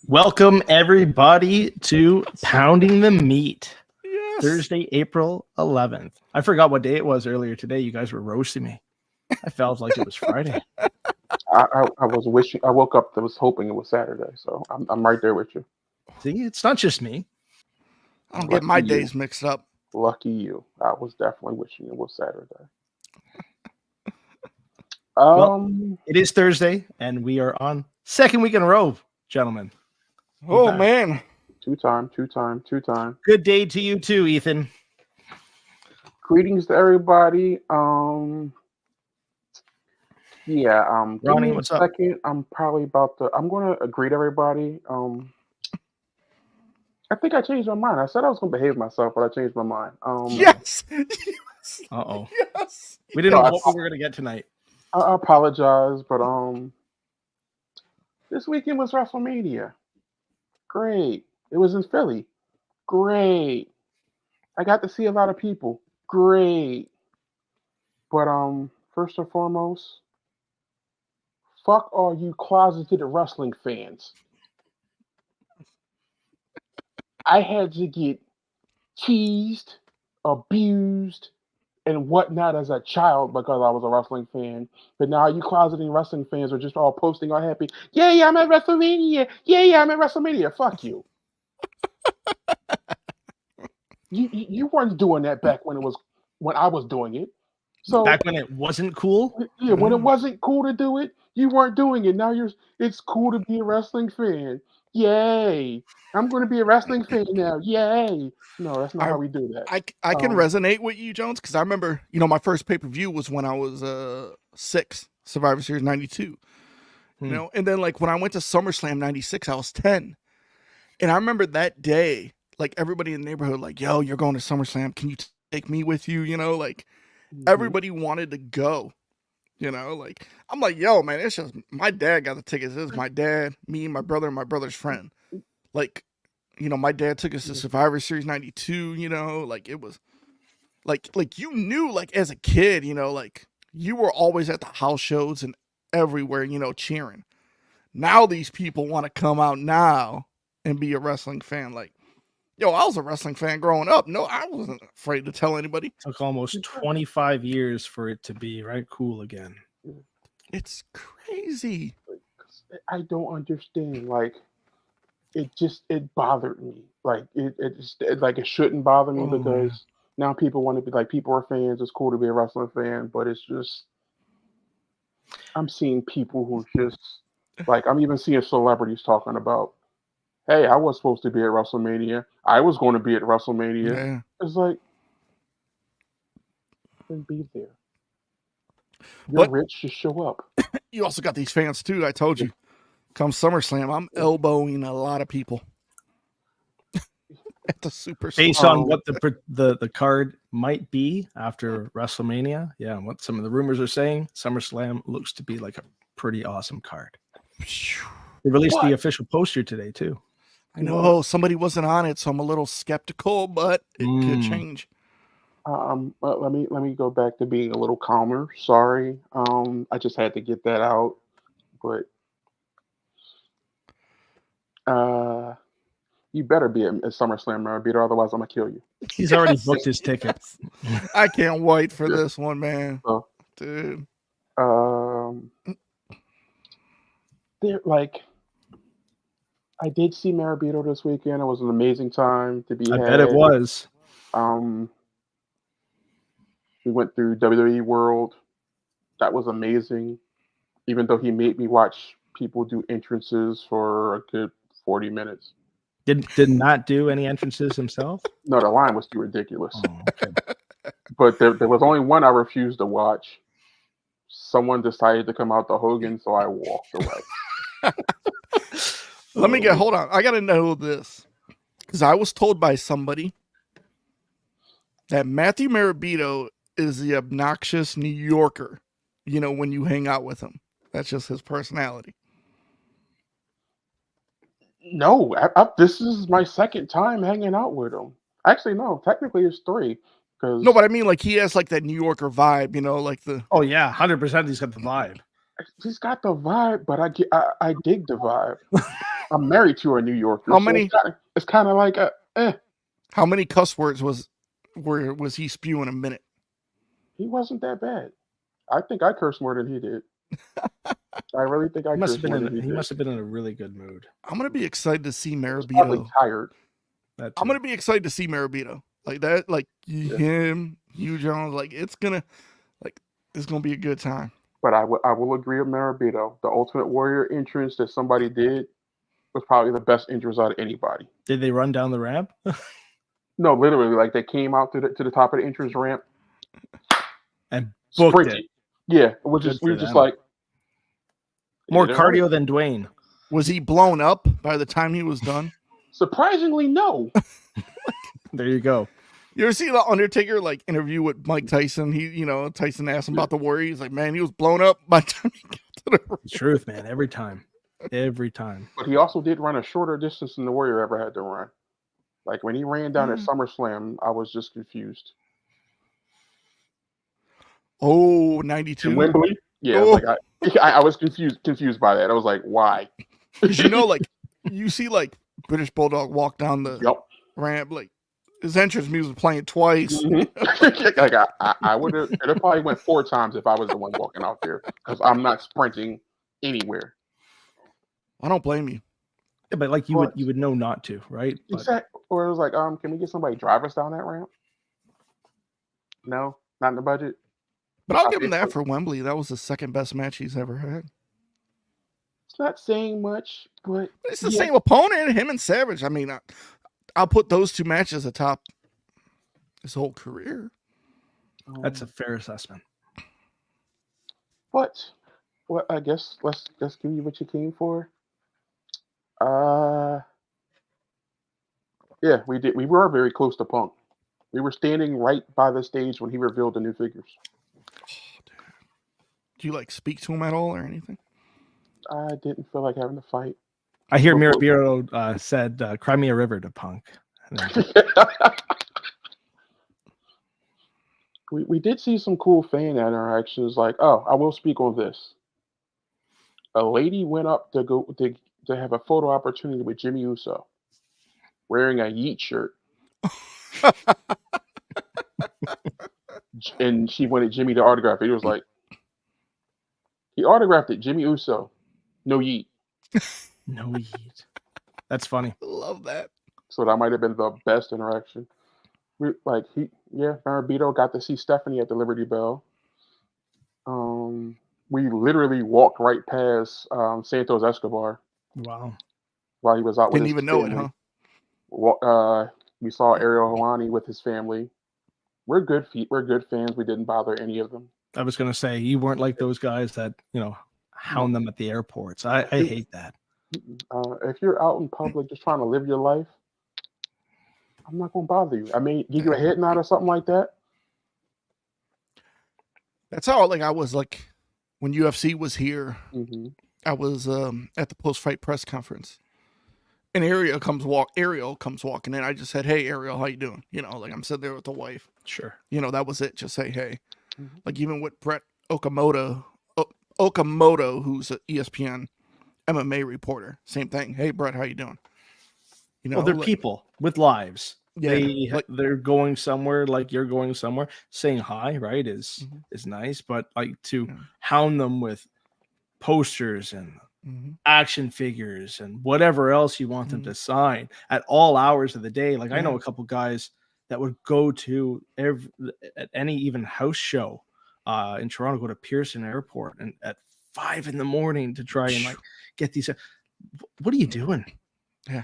Welcome everybody to Pounding the Meat. Yes. Thursday, April 11th. I forgot what day it was earlier today. You guys were roasting me. I felt like it was Friday. I was wishing. I woke up. I was hoping it was Saturday. So I'm right there with you. See, it's not just me. I don't get my days mixed up. Lucky you. I was definitely wishing it was Saturday. Well, it is Thursday, and we are on second week in a row, gentlemen. Oh man. Two time. Good day to you too, Ethan. Greetings to everybody. Ronnie, what's up? I'm probably about to. I'm going to greet everybody. I think I changed my mind. I said I was going to behave myself, but I changed my mind. Yes. Uh-oh. Yes. We didn't know what we were going to get tonight. I apologize, but this weekend was WrestleMania. Great. It was in Philly. Great. I got to see a lot of people. Great. But first and foremost, fuck all you closeted wrestling fans. I had to get teased, abused, and whatnot as a child because I was a wrestling fan. But now you closeted wrestling fans are just all posting all happy. Yeah, I'm at WrestleMania. Yeah, I'm at WrestleMania. Fuck you. You weren't doing that back when I was doing it. So back when it wasn't cool? Yeah, when it wasn't cool to do it, you weren't doing it. Now it's cool to be a wrestling fan. Yay. I'm going to be a wrestling fan now. Yay. No, that's not how we do that. I can resonate with you, Jones, because I remember, my first pay-per-view was when I was 6, Survivor Series 92. And then like when I went to SummerSlam 96, I was 10. And I remember that day, like everybody in the neighborhood, like, yo, you're going to SummerSlam. Can you take me with you? Everybody wanted to go. Like I'm like, yo, man, it's just my dad got the tickets. This is my dad, me, my brother, and my brother's friend. Like, my dad took us to Survivor Series 92, like it was like you knew, like as a kid, like you were always at the house shows and everywhere, cheering. Now these people want to come out now and be a wrestling fan. Like, yo, I was a wrestling fan growing up. No, I wasn't afraid to tell anybody. It took almost 25 years for it to be cool again. It's crazy. I don't understand. Like, it bothered me. Like it shouldn't bother me because now people want to be like, people are fans. It's cool to be a wrestling fan, but it's just I'm seeing people who just like I'm even seeing celebrities talking about, hey, I was supposed to be at WrestleMania. I was going to be at WrestleMania. Yeah. It's like, then be there. You're rich, just show up. You also got these fans too. I told you, come SummerSlam, I'm elbowing a lot of people at the Super. Based on what the card might be after WrestleMania, yeah, what some of the rumors are saying, SummerSlam looks to be like a pretty awesome card. They released the official poster today too. I know somebody wasn't on it, so I'm a little skeptical, but it could change. Let me go back to being a little calmer. Sorry, I just had to get that out. But you better be at SummerSlam, Marabito, otherwise I'm gonna kill you. He's already booked his tickets. I can't wait for this one, man. Dude. They're like, I did see Marabito this weekend. It was an amazing time to be had. I bet it was. We went through WWE World. That was amazing. Even though he made me watch people do entrances for a good 40 minutes. Did not do any entrances himself? No, the line was too ridiculous. Oh, okay. But there was only one I refused to watch. Someone decided to come out to Hogan, so I walked away. Hold on. I got to know this. Because I was told by somebody that Matthew Marabito is the obnoxious New Yorker, when you hang out with him. That's just his personality. No, this is my second time hanging out with him. Actually, no, technically it's 3. No, but I mean, like, he has like that New Yorker vibe, like the. Oh yeah, 100%. He's got the vibe. He's got the vibe, but I dig the vibe. I'm married to a New Yorker. How so many- It's kind of like How many cuss words was he spewing a minute? he wasn't that bad. I think I cursed more than he did. I really think I He must cursed have more been than in. he He did. must have been in a really good mood. I'm gonna be excited to see He was probably Marabito. tired. That I'm too. gonna be excited to see Marabito like that. Like Yeah. him, Hugh Jones. Like it's gonna be a good time. But I will agree with Marabito. The Ultimate Warrior entrance that somebody did was probably the best entrance out of anybody. Did they run down the ramp? No, literally, like they came out to the top of the entrance ramp, And booked sprinted. it. Yeah, we Good were for just them. like More you know what? cardio than Dwayne. Was he blown up by the time he was done? Surprisingly, no. There you go. You ever see the Undertaker like interview with Mike Tyson? Tyson asked him about the Warrior. He's like, man, he was blown up by the time he got to the ring. The truth, man. Every time. Every time. But he also did run a shorter distance than the Warrior ever had to run. Like when he ran down at SummerSlam, I was just confused. Oh, In 92. Wembley, yeah, Oh. like I was confused by that. I was like, why? Because like you see like British Bulldog walk down the Yep. ramp, like his entrance music playing twice. Mhm. Like I would have. It probably went 4 times if I was the one walking out there because I'm not sprinting anywhere. I don't blame you. Yeah, but like you But- would know not to, right? But Exactly. Or it was like, can we get somebody to drive us down that ramp? No, not in the budget. But I'll I give him think that so. for Wembley. That was the second best match he's ever had. It's not saying much, but It's the yeah. same opponent, him and Savage. I mean, I'll put those 2 matches atop his whole career. that's a fair assessment. But well, I guess let's give you what you came for. Yeah, we did. We were very close to Punk. We were standing right by the stage when he revealed the new figures. Do you like speak to him at all or anything? I didn't feel like having to fight. I hear Well, Mirabiro said, "Cry me a river" to Punk. And then- we did see some cool fan interactions. Like, oh, I will speak on this. A lady went up to have a photo opportunity with Jimmy Uso, wearing a Yeet shirt, and she wanted Jimmy to autograph it. He was like, he autographed it. Jimmy Uso, no Yeet. No yeet. That's funny. Love that. So that might have been the best interaction. Marabito got to see Stephanie at the Liberty Bell. We literally walked right past Santos Escobar Wow. while he was out with Didn't his even know it, family. huh? We saw Ariel Helwani with his family. We're good fans. We didn't bother any of them. I was gonna say you weren't like those guys that hound them at the airports. I hate that. If you're out in public just trying to live your life, I'm not going to bother you. I mean, give you a head nod or something like that. That's how I was like when UFC was here. Mm-hmm. I was at the post-fight press conference, and Ariel comes walking in. I just said, "Hey, Ariel, how you doing?" I'm sitting there with the wife. Sure. That was it. Just say, "Hey." Mm-hmm. Like even with Brett Okamoto, who's an ESPN MMA reporter, same thing. Hey, Brett, how you doing? Well, they're people with lives. Yeah, They're going somewhere, like you're going somewhere. Saying hi, right, is nice, but like to hound them with posters and action figures and whatever else you want them to sign at all hours of the day. Like I know a couple guys that would go to at any even house show in Toronto, go to Pearson Airport and at 5 a.m. to try and like get these. What are you doing? Yeah.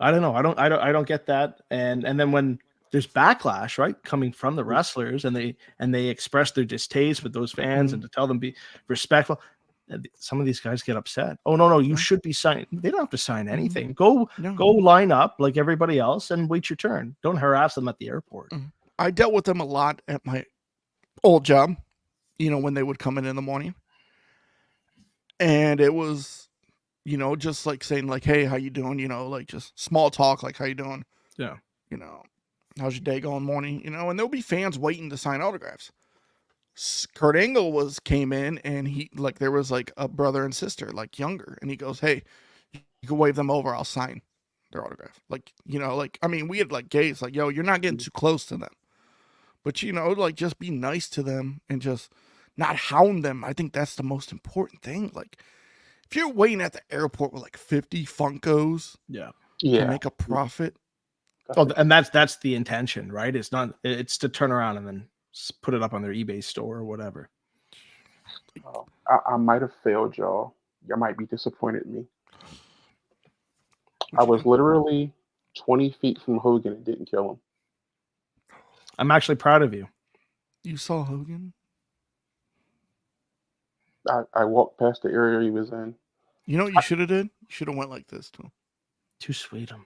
I don't know. I don't get that. And then when there's backlash, right, coming from the wrestlers, and they express their distaste with those fans and to tell them be respectful, some of these guys get upset. Oh no, you should be signing. They don't have to sign anything. Go line up like everybody else and wait your turn. Don't harass them at the airport. I dealt with them a lot at my old job. When they would come in the morning, and it was. Just like saying like, hey, how you doing? Like just small talk, like how you doing? Yeah. How's your day going morning? And there'll be fans waiting to sign autographs. Kurt Angle came in, and he like there was like a brother and sister, like younger, and he goes, "Hey, you can wave them over. I'll sign their autograph." Like, like I mean, we had like gays, like, "Yo, you're not getting too close to them," but like just be nice to them and just not hound them. I think that's the most important thing. Like, if you're waiting at the airport with like 50 Funkos, to make a profit. And that's the intention, right? It's to turn around and then put it up on their eBay store or whatever. I might have failed y'all. Y'all might be disappointed in me. I was literally 20 feet from Hogan and didn't kill him. I'm actually proud of you. You saw Hogan? I walked past the area he was in. You know what you should have did? You should have went like this to him. Too sweet him.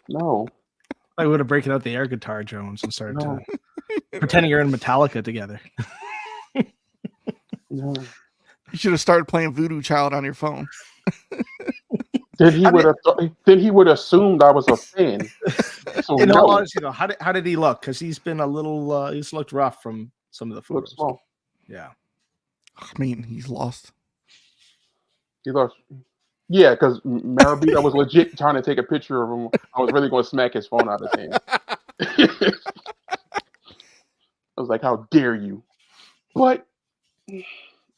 No. I would have breaking out the air guitar, Jones, and started pretending you're in Metallica together. No. You should have started playing Voodoo Child on your phone. Then he would have assumed I was a fan. So in all honesty, though, how did he look? Because he's been a little he's looked rough from some of the photos. Looks small. Yeah. I mean, he's lost. He lost. Yeah, because Marabita was legit trying to take a picture of him. I was really going to smack his phone out of his hand. I was like, "How dare you!" But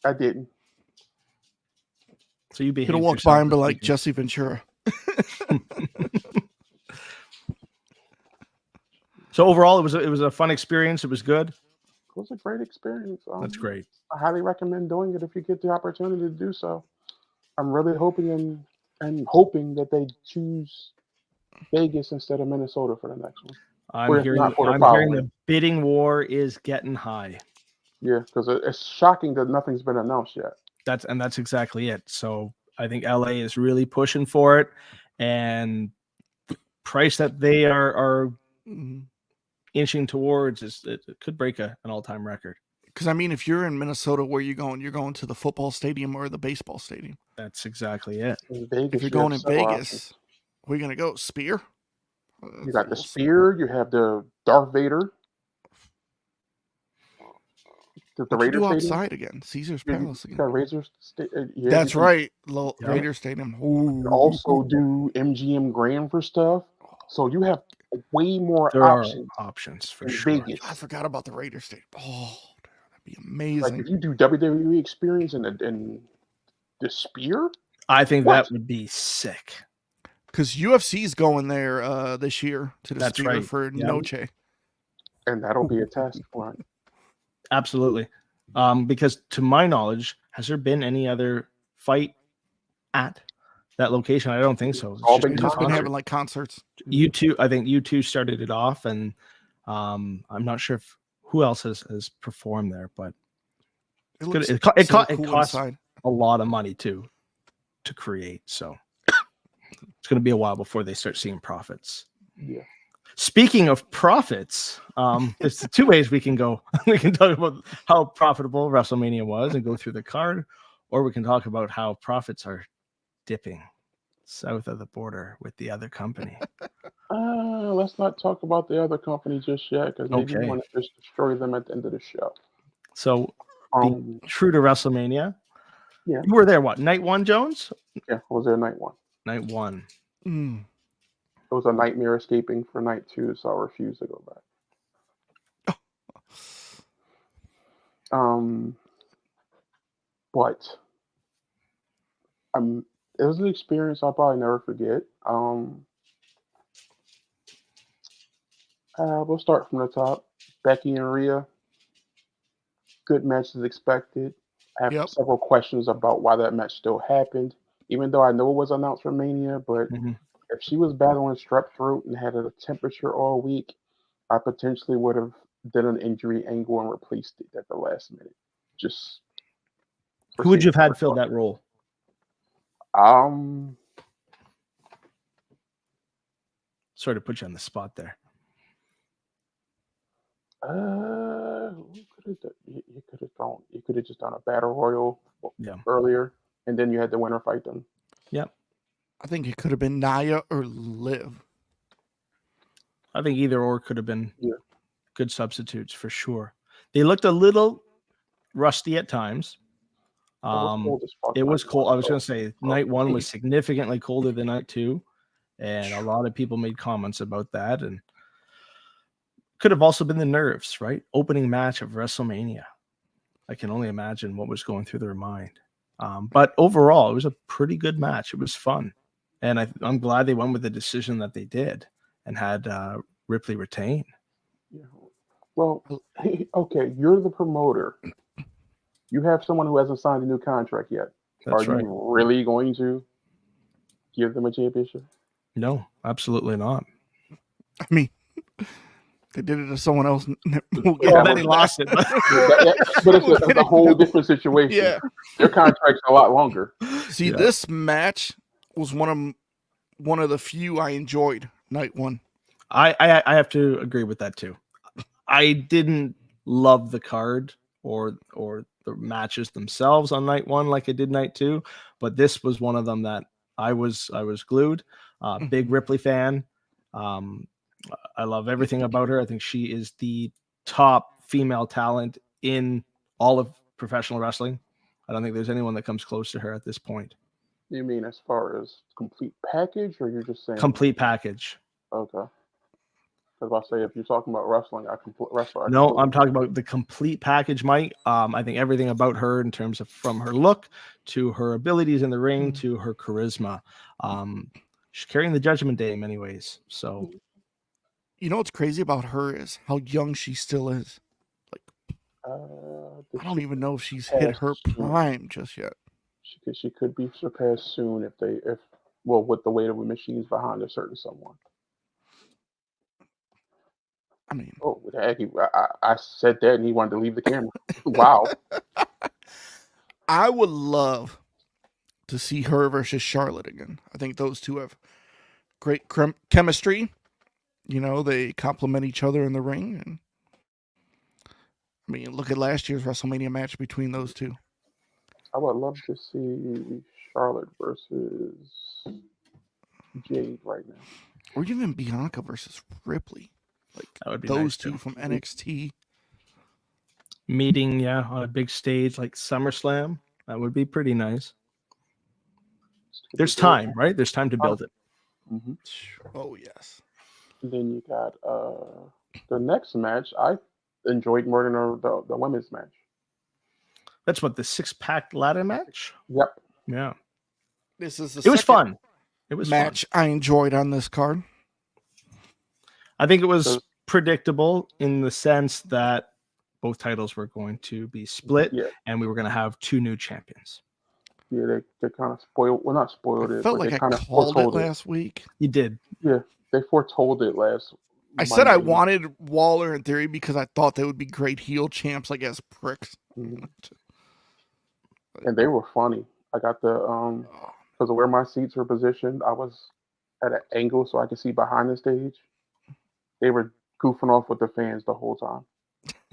I didn't. So you could have walked by and be like Jesse Ventura. So overall, it was a fun experience. It was good. It was a great experience. That's great. I highly recommend doing it if you get the opportunity to do so. I'm really hoping and hoping that they choose Vegas instead of Minnesota for the next one. I'm hearing the bidding war is getting high. Yeah, because it's shocking that nothing's been announced yet. That's exactly it. So I think LA is really pushing for it, and the price that they are inching towards it could break an all-time record. Because I mean, if you're in Minnesota, where you going? You're going to the football stadium or the baseball stadium. That's exactly it. Vegas, if you're going in Vegas, where are you gonna go? Spear? You got the Spear. You have the Darth Vader. The Raider Stadium outside again. Caesar's Palace again. That's right. Raider Stadium. You can also do MGM Grand for stuff. So you have way more options for sure. Vegas. I forgot about the Raider Stadium. Oh, that'd be amazing. Like if you do WWE experience and the Spear, I think that would be sick. Because UFC's going there this year to the Spear for Noche. And that'll be a test point. Absolutely. Because to my knowledge, has there been any other fight at that location? I don't think so. It's been having like concerts. U2, I think U2 started it off, and I'm not sure who else has performed there, but it costs a lot of money to create. So it's going to be a while before they start seeing profits. Yeah. Speaking of profits, there's two ways we can go. We can talk about how profitable WrestleMania was and go through the card, or we can talk about how profits are dipping south of the border with the other company. Let's not talk about the other company just yet, because maybe we want to just destroy them at the end of the show. So, being true to WrestleMania, you were there, night one, Jones? Yeah, I was there night one. Night one. It was a nightmare escaping for night two, so I refused to go back. But it was an experience I'll probably never forget. We'll start from the top. Becky and Rhea. Good match as expected. I have several questions about why that match still happened, even though I know it was announced for Mania, but if she was battling strep throat and had a temperature all week, I potentially would have done an injury angle and replaced it at the last minute. Just who would you have had fill that role? Sorry to put you on the spot there. You could have just done a battle royal earlier, and then you had the winner fight them. Yep. I think it could have been Nia or Liv. I think either or could have been good substitutes for sure. They looked a little rusty at times. It was cold as fuck It was night cold. one, I was so- going to say night 1 was significantly colder than night 2. And a lot of people made comments about that. And could have also been the nerves, right? Opening match of WrestleMania. I can only imagine what was going through their mind. But overall, it was a pretty good match. It was fun. And I'm glad they went with the decision that they did and had Ripley retain. Yeah. Well, okay, you're the promoter. You have someone who hasn't signed a new contract yet. That's Are right. you really going to give them a championship? No, absolutely not. I mean, they did it to someone else. Well, then he lost it. But it's a whole different situation. Yeah. Their contract's a lot longer. See, this match was one of the few I enjoyed night 1. I have to agree with that too. I didn't love the card or the matches themselves on night 1 like I did night 2, but this was one of them that I was glued. Big Ripley fan. I love everything about her. I think she is the top female talent in all of professional wrestling. I don't think there's anyone that comes close to her at this point. You mean as far as complete package, or you're just saying Complete package. Okay. Because I say if you're talking about wrestling, No, I'm talking about the complete package, Mike. I think everything about her in terms of from her look to her abilities in the ring to her charisma. She's carrying the Judgment Day in many ways. So, you know what's crazy about her is how young she still is. Like, I don't even know if she's hit her prime just yet. She could be surpassed soon with the weight of the machines behind a certain someone. I mean, oh, heck, I said that and he wanted to leave the camera. Wow. I would love to see her versus Charlotte again. I think those two have great chemistry. You know, they complement each other in the ring. And I mean, look at last year's WrestleMania match between those two. I would love to see Charlotte versus Jade right now. Or even Bianca versus Ripley. Like that would be those nice, two too. from NXT. Meeting, on a big stage like SummerSlam. That would be pretty nice. There's time, right? There's time to build it. Mm-hmm. Oh, yes. And then you got the next match. I enjoyed more than the women's match. That's what, the 6-pack ladder match? Yep. Yeah. This is It was fun. It was match fun. I enjoyed on this card. I think it was predictable in the sense that both titles were going to be split and we were going to have 2 new champions. Yeah, they kind of spoiled. Well, not spoiled it. Felt but like they I kind of called it foretold last week. You did. Yeah, they foretold it last. I said I wanted Waller in theory because I thought they would be great heel champs, I guess, pricks. Mm-hmm. And they were funny. I got the because of where my seats were positioned, I was at an angle so I could see behind the stage. They were goofing off with the fans the whole time.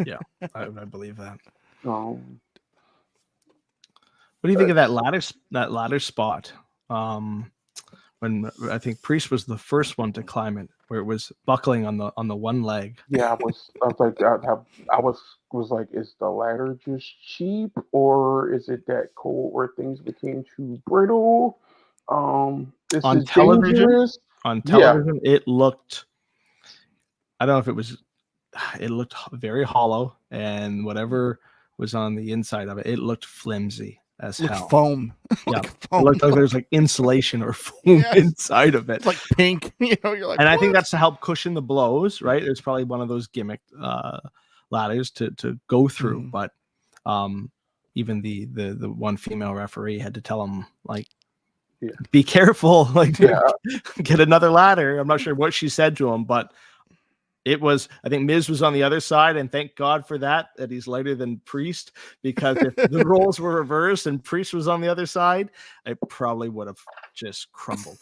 Yeah, I believe that. What do you think of that ladder spot? When I think Priest was the first one to climb it, where it was buckling on the one leg. Yeah, I was like, is the ladder just cheap, or is it that cold where things became too brittle? On television, it looked. I don't know if it was. It looked very hollow, and whatever was on the inside of it, it looked flimsy as hell. Foam. Yeah, foam. It looked like there's like insulation or foam inside of it. It's like pink. You're like, and I think that's to help cushion the blows, right? It's probably one of those gimmick ladders to go through. But even the one female referee had to tell him, like, be careful, like, get another ladder. I'm not sure what she said to him, but it was, I think Miz was on the other side, and thank God for that he's lighter than Priest, because if the roles were reversed and Priest was on the other side, it probably would have just crumbled.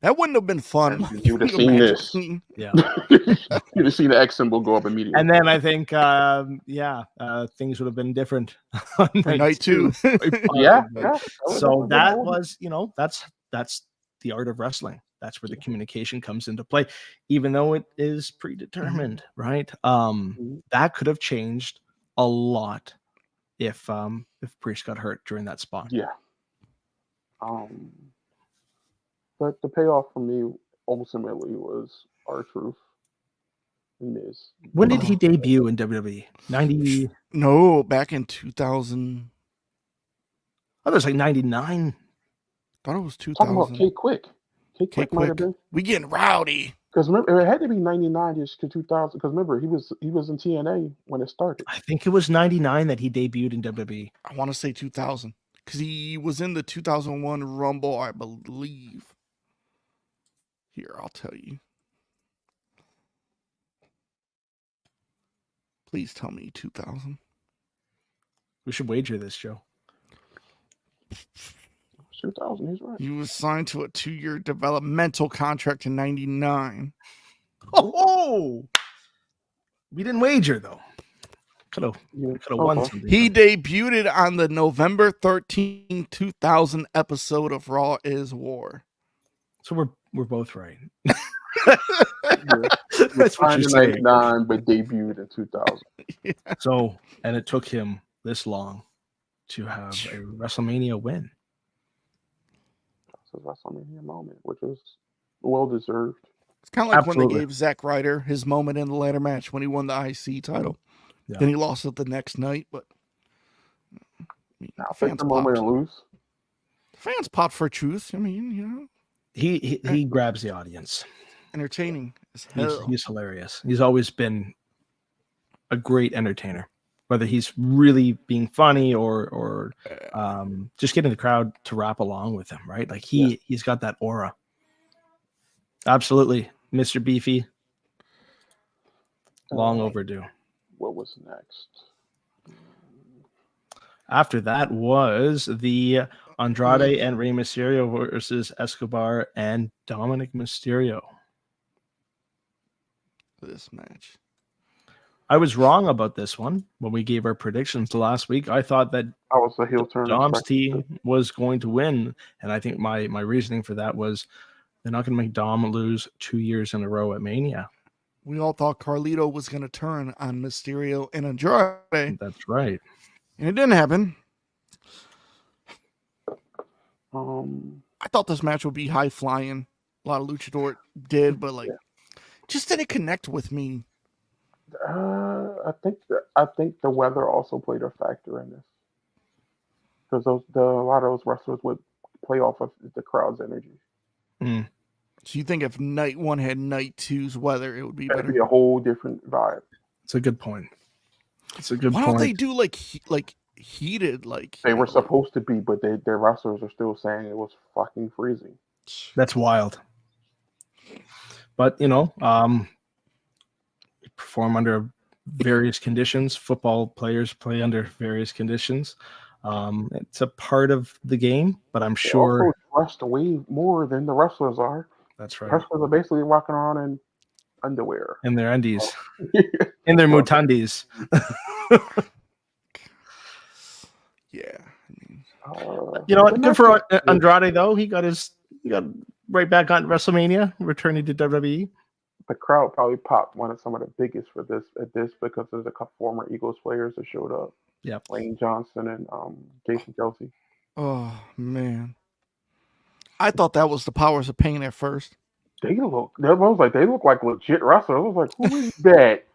That wouldn't have been fun. You would have seen this. Yeah. You'd have seen the X symbol go up immediately. And then I think, things would have been different on night 2. Yeah. So that was, that's the art of wrestling. That's where the communication comes into play, even though it is predetermined, right? That could have changed a lot if Priest got hurt during that spot. Yeah. But the payoff for me ultimately was R-Truth and Miz. When did he debut in WWE? 90? No, back in 2000. Oh, there's like 99. Thought it was 2000. Talking about K-Quick. K-Quick might have been. We getting rowdy. Because remember, it had to be 99 just to 2000. Because remember, he was in TNA when it started. I think it was 99 that he debuted in WWE. I want to say 2000 because he was in the 2001 Rumble, I believe. Here, I'll tell you. Please tell me 2000. We should wager this, Joe. 2000, he's right. He was signed to a 2-year developmental contract in 99. Oh! We didn't wager, though. Could have won something. He debuted on the November 13, 2000 episode of Raw is War. So we're both right. That's what you're saying. 99, but debuted in 2000. Yeah. So, and it took him this long to have a WrestleMania win. That's a WrestleMania moment, which was well deserved. It's kind of like when they gave Zack Ryder his moment in the ladder match when he won the IC title. Yeah. Then he lost it the next night, but fans the moment and lose. Fans popped for truth. I mean, you know, he grabs the audience. Entertaining as hell. He's hilarious. He's always been a great entertainer, whether he's really being funny or just getting the crowd to rap along with him, right? Like he's got that aura. Absolutely, Mr. Beefy. Long overdue. What was next? After that was the Andrade and Rey Mysterio versus Escobar and Dominic Mysterio. This match. I was wrong about this one when we gave our predictions last week. I thought that I was a heel turn. Dom's team was going to win, and I think my reasoning for that was they're not going to make Dom lose 2 years in a row at Mania. We all thought Carlito was going to turn on Mysterio and Andrade. That's right. And it didn't happen. I thought this match would be high flying. A lot of luchador did, but just didn't connect with me. I think the weather also played a factor in this, because a lot of those wrestlers would play off of the crowd's energy. Mm. So you think if night 1 had night 2's weather, it would be better? It'd be a whole different vibe. It's a good point. Why don't they do like heated? Like they were supposed to be, but their wrestlers are still saying it was fucking freezing. That's wild. But perform under various conditions. Football players play under various conditions. It's a part of the game, but I'm sure they also dressed way more than the wrestlers are. That's right. Wrestlers are basically walking around in underwear, in their undies, in their mutandis. Yeah, you know what? Good for Andrade though. He got right back on WrestleMania, returning to WWE. The crowd probably popped one of some of the biggest for this because there's a couple former Eagles players that showed up. Yeah, Lane Johnson and Jason Kelsey. Oh man, I thought that was the Powers of Pain at first. They look like legit wrestlers. I was like, who is that?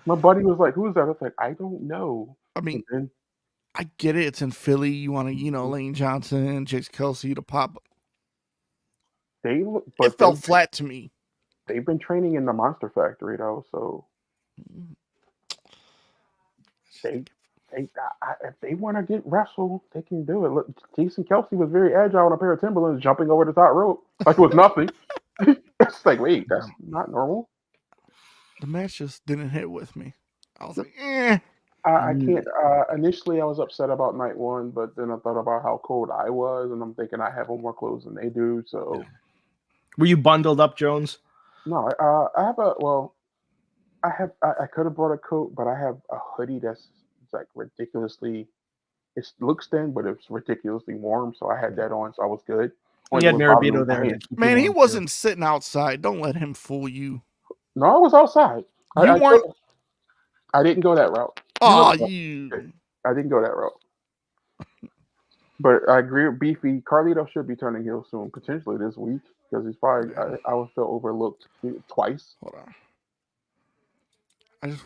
My buddy was like, who is that? I was like, I don't know. I mean, I get it. It's in Philly. You want to, Lane Johnson and Jason Kelsey to pop. It felt flat to me. They've been training in the Monster Factory though, so if they want to get wrestled, they can do it. Look, Jason Kelsey was very agile on a pair of Timberlands, jumping over the top rope like it was nothing. It's like, wait, that's not normal. The match just didn't hit with me. I was like, eh. I can't. Initially, I was upset about night 1, but then I thought about how cold I was, and I'm thinking I have more clothes than they do. So, were you bundled up, Jones? No, I could have brought a coat, but I have a hoodie that's like ridiculously. It looks thin, but it's ridiculously warm. So I had that on, so I was good. He had was bothering Maribito me there my to head. keep Man, you he warm, too. wasn't sitting outside. Don't let him fool you. No, I was outside. You weren't. I didn't go that route. Oh, I you. didn't go that route. But I agree with Beefy. Carlito should be turning heel soon, potentially this week, because he's probably I would feel overlooked twice. Hold on. I just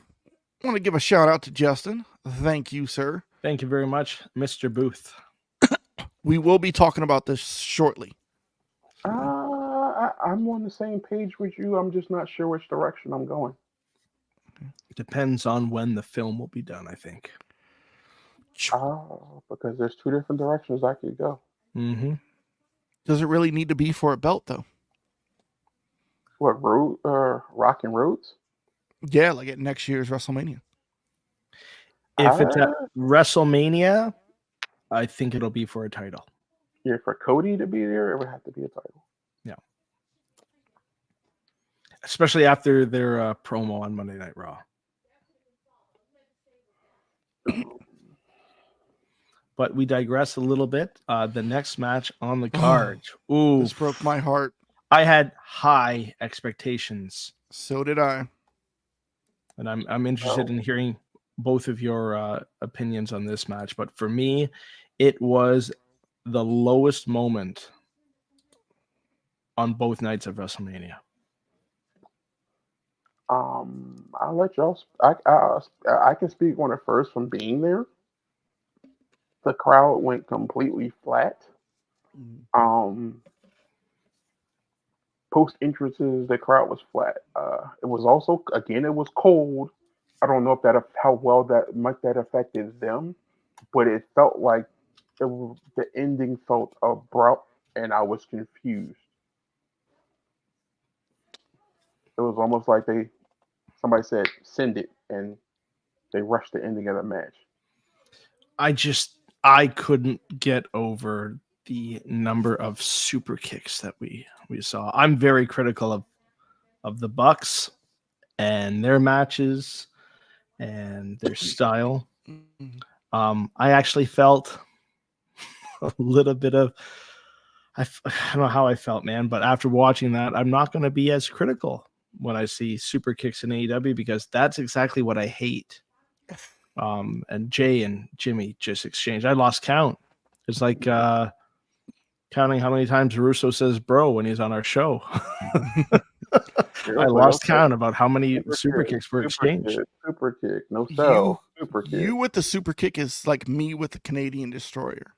want to give a shout out to Justin. Thank you, sir. Thank you very much, Mr. Booth. We will be talking about this shortly. I'm on the same page with you. I'm just not sure which direction I'm going. It depends on when the film will be done, I think. Because there's two different directions I could go. Mm-hmm. Does it really need to be for a belt, though? What, Rock and Rhodes? Yeah, like at next year's WrestleMania. If it's at WrestleMania, I think it'll be for a title. Yeah, for Cody to be there, it would have to be a title. Yeah. Especially after their promo on Monday Night Raw. But we digress a little bit. The next match on the card. Ooh, This broke my heart. I had high expectations. So did I. And I'm interested in hearing both of your opinions on this match. But for me, it was the lowest moment on both nights of WrestleMania. I'll let y'all. I can speak on it first from being there. The crowd went completely flat. Post entrances, the crowd was flat. It was also, again, it was cold. I don't know if how well that much that affected them, but it felt like the ending felt abrupt, and I was confused. It was almost like somebody said send it, and they rushed the ending of the match. I couldn't get over the number of super kicks that we saw. I'm very critical of the Bucks and their matches and their style. I actually felt a little bit of I don't know how I felt, man, but after watching that, I'm not going to be as critical when I see super kicks in AEW, because that's exactly what I hate. And Jay and Jimmy just exchanged. I lost count. It's like counting how many times Russo says bro when he's on our show. I lost count about how many super kicks were exchanged. Super kick, no sell. Super kick. You with the super kick is like me with the Canadian Destroyer.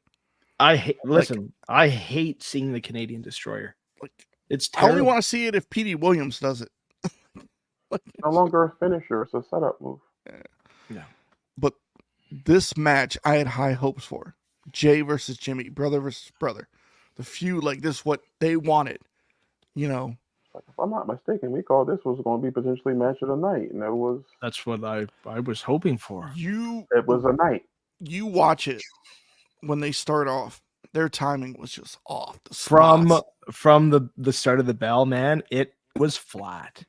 I hate seeing the Canadian Destroyer. Like, it's terrible. I only want to see it if Petey Williams does it. No longer a finisher, it's a setup move. Yeah. But this match I had high hopes for. Jay versus Jimmy, brother versus brother. The feud, like this, what they wanted. You know. If I'm not mistaken, we called this was going to be potentially match of the night, and it was. That's what I was hoping for. It was a night. You watch it when they start off. Their timing was just off. From the start of the bell, man, it was flat.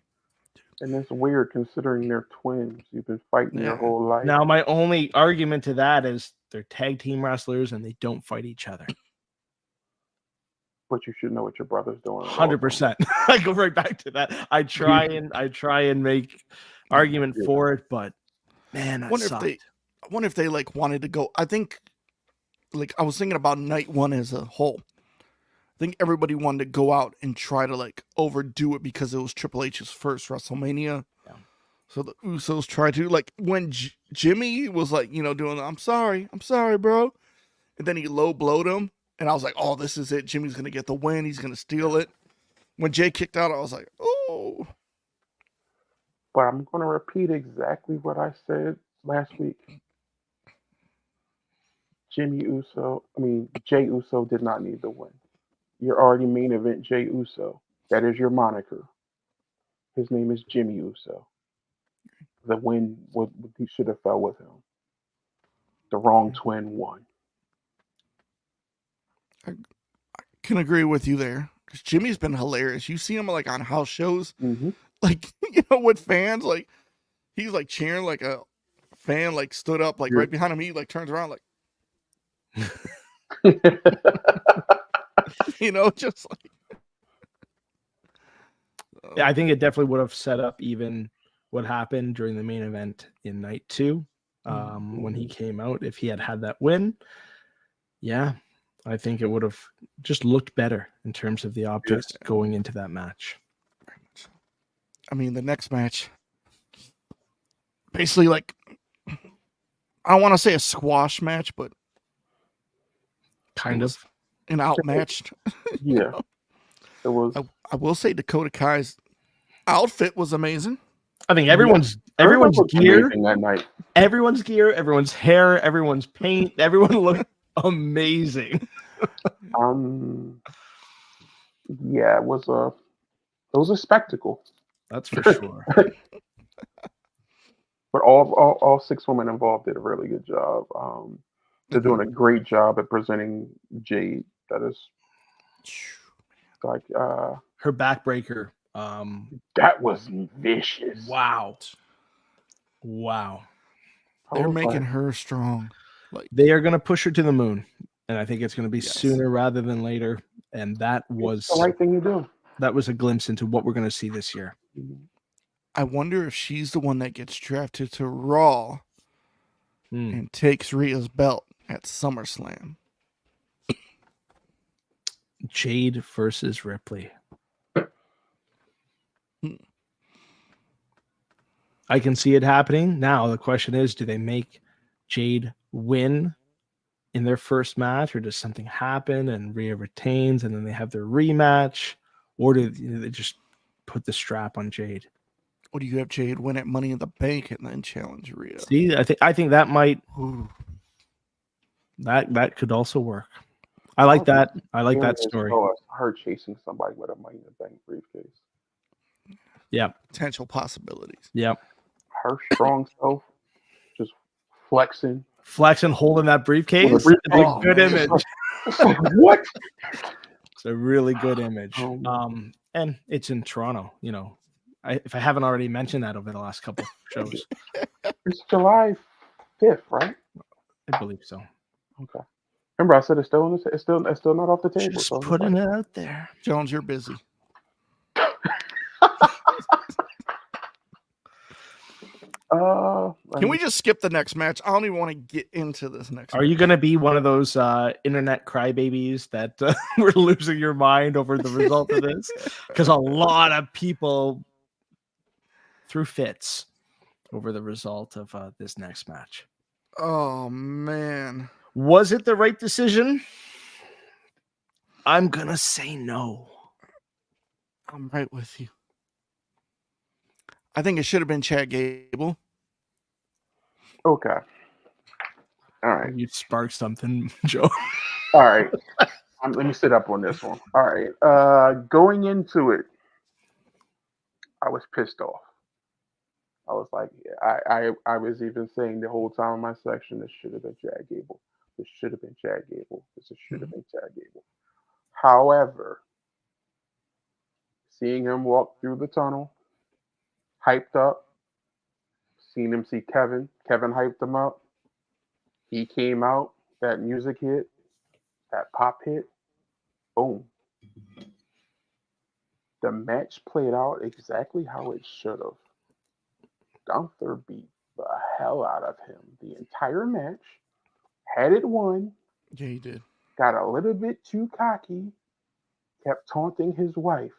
And it's weird considering they're twins. You've been fighting your whole life. Now, my only argument to that is they're tag team wrestlers and they don't fight each other. But you should know what your brother's doing. 100%. I go right back to that. I try and make argument for it, but man, I wonder if they like wanted to go. I think, like, I was thinking about night one as a whole. I think everybody wanted to go out and try to like overdo it because it was Triple H's first WrestleMania. Yeah. So the Usos tried to, like, when Jimmy was like, doing I'm sorry, bro. And then he low blowed him. And I was like, oh, this is it. Jimmy's going to get the win. He's going to steal it. When Jay kicked out, I was like, oh. But I'm going to repeat exactly what I said last week. Jay Uso did not need the win. You're already main event Jay Uso. That is your moniker. His name is Jimmy Uso. The win he should have fell with him. The wrong twin won. I can agree with you there, because Jimmy's been hilarious. You see him like on house shows, like with fans, like he's like cheering, like a fan like stood up like right behind him. He like turns around like. Just like. Yeah, I think it definitely would have set up even what happened during the main event in night 2 when he came out. If he had had that win, yeah, I think it would have just looked better in terms of the optics going into that match. I mean, the next match, basically, like, I don't want to say a squash match, but Kind of. an outmatched. Yeah, it was. I will say Dakota Kai's outfit was amazing. I think everyone's gear, that night. everyone's gear, everyone's hair, everyone's paint, everyone looked amazing. Yeah, it was a spectacle. That's for sure. But all 6 women involved did a really good job. They're doing a great job at presenting Jade. That is like Her backbreaker. that was vicious. Wow. They're making her strong. Like, They are going to push her to the moon, and I think it's going to be sooner rather than later. And that was the right thing to do. That was a glimpse into what we're going to see this year. I wonder if she's the one that gets drafted to Raw and takes Rhea's belt at SummerSlam. Jade versus Ripley. I can see it happening. Now the question is, do they make Jade win in their first match, or does something happen and Rhea retains and then they have their rematch, or do they just put the strap on Jade? Or do you have Jade win at Money in the Bank and then challenge Rhea? See, I think that might that could also work. I like that. I like that story. Her chasing somebody with a Money in the Bank briefcase. Yeah, potential possibilities. Yeah, her strong self just flexing, holding that briefcase. It's a good image. What? It's a really good image. And it's in Toronto. You know, if I haven't already mentioned that over the last couple shows, it's July 5th, right? I believe so. Okay. Remember, I said it's still not off the table. Just putting it out there. Jones, you're busy. Can we just skip the next match? I don't even want to get into this next. Are you going to be one of those internet crybabies that were losing your mind over the result of this? Because a lot of people threw fits over the result of this next match. Oh, man. Was it the right decision? I'm going to say no. I'm right with you. I think it should have been Chad Gable. Okay. All right. You sparked something, Joe. All right. Let me sit up on this one. All right. Going into it, I was pissed off. I was like, I was even saying the whole time in my section, this should have been Chad Gable. This should have been Chad Gable. This should have been Chad Gable. However, seeing him walk through the tunnel, hyped up, seeing him see Kevin hyped him up. He came out, that music hit, that pop hit, boom. The match played out exactly how it should have. Gunther beat the hell out of him the entire match, had it won. Yeah, he did. Got a little bit too cocky, kept taunting his wife.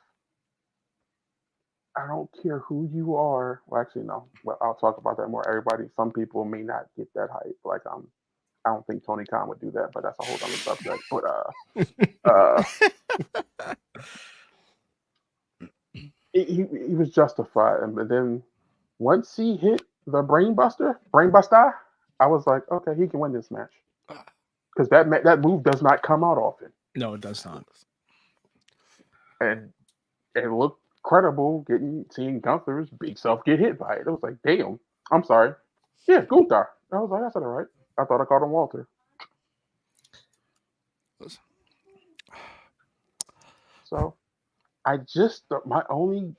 I don't care who you are. Well, actually, no. Well, I'll talk about that more. Some people may not get that hype. Like, I don't think Tony Khan would do that, but that's a whole other subject. But he was justified, and then once he hit the brainbuster, I was like, okay, he can win this match because that move does not come out often. No, it does not. And it looked credible seeing Gunther's big self get hit by it. It was like, damn. I'm sorry. Yeah, Gunther. I was like, that's all right. I thought I called him Walter. So, my only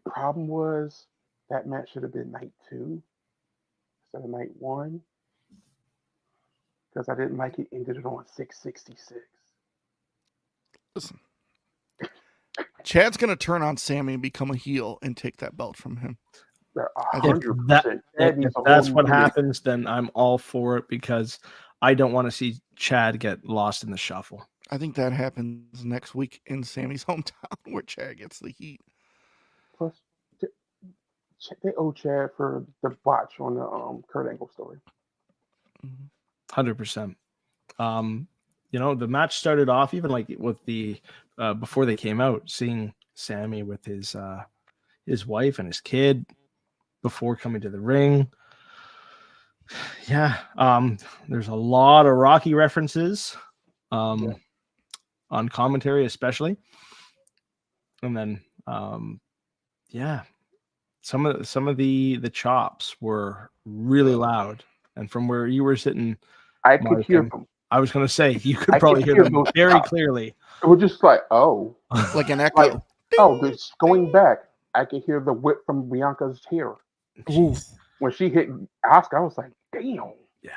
problem was that match should have been night 2 instead of night 1. because I didn't like it ended it on 666. Listen, Chad's gonna turn on Sammy and become a heel and take that belt from him. They're If 100%. if that's what happens, then I'm all for it because I don't want to see Chad get lost in the shuffle. I think that happens next week in Sammy's hometown where Chad gets the heat. Plus, they owe Chad for the botch on the Kurt Angle story. 100%. The match started off even like with the before they came out, seeing Sammy with his wife and his kid before coming to the ring. Yeah, there's a lot of Rocky references on commentary, especially, and then some of the chops were really loud, and from where you were sitting, I could hear them. I was going to say you could probably hear them very clearly. It was just like, oh, like an echo. This going back. I could hear the whip from Bianca's hair. Ooh. When she hit Asuka, I was like, damn. Yeah.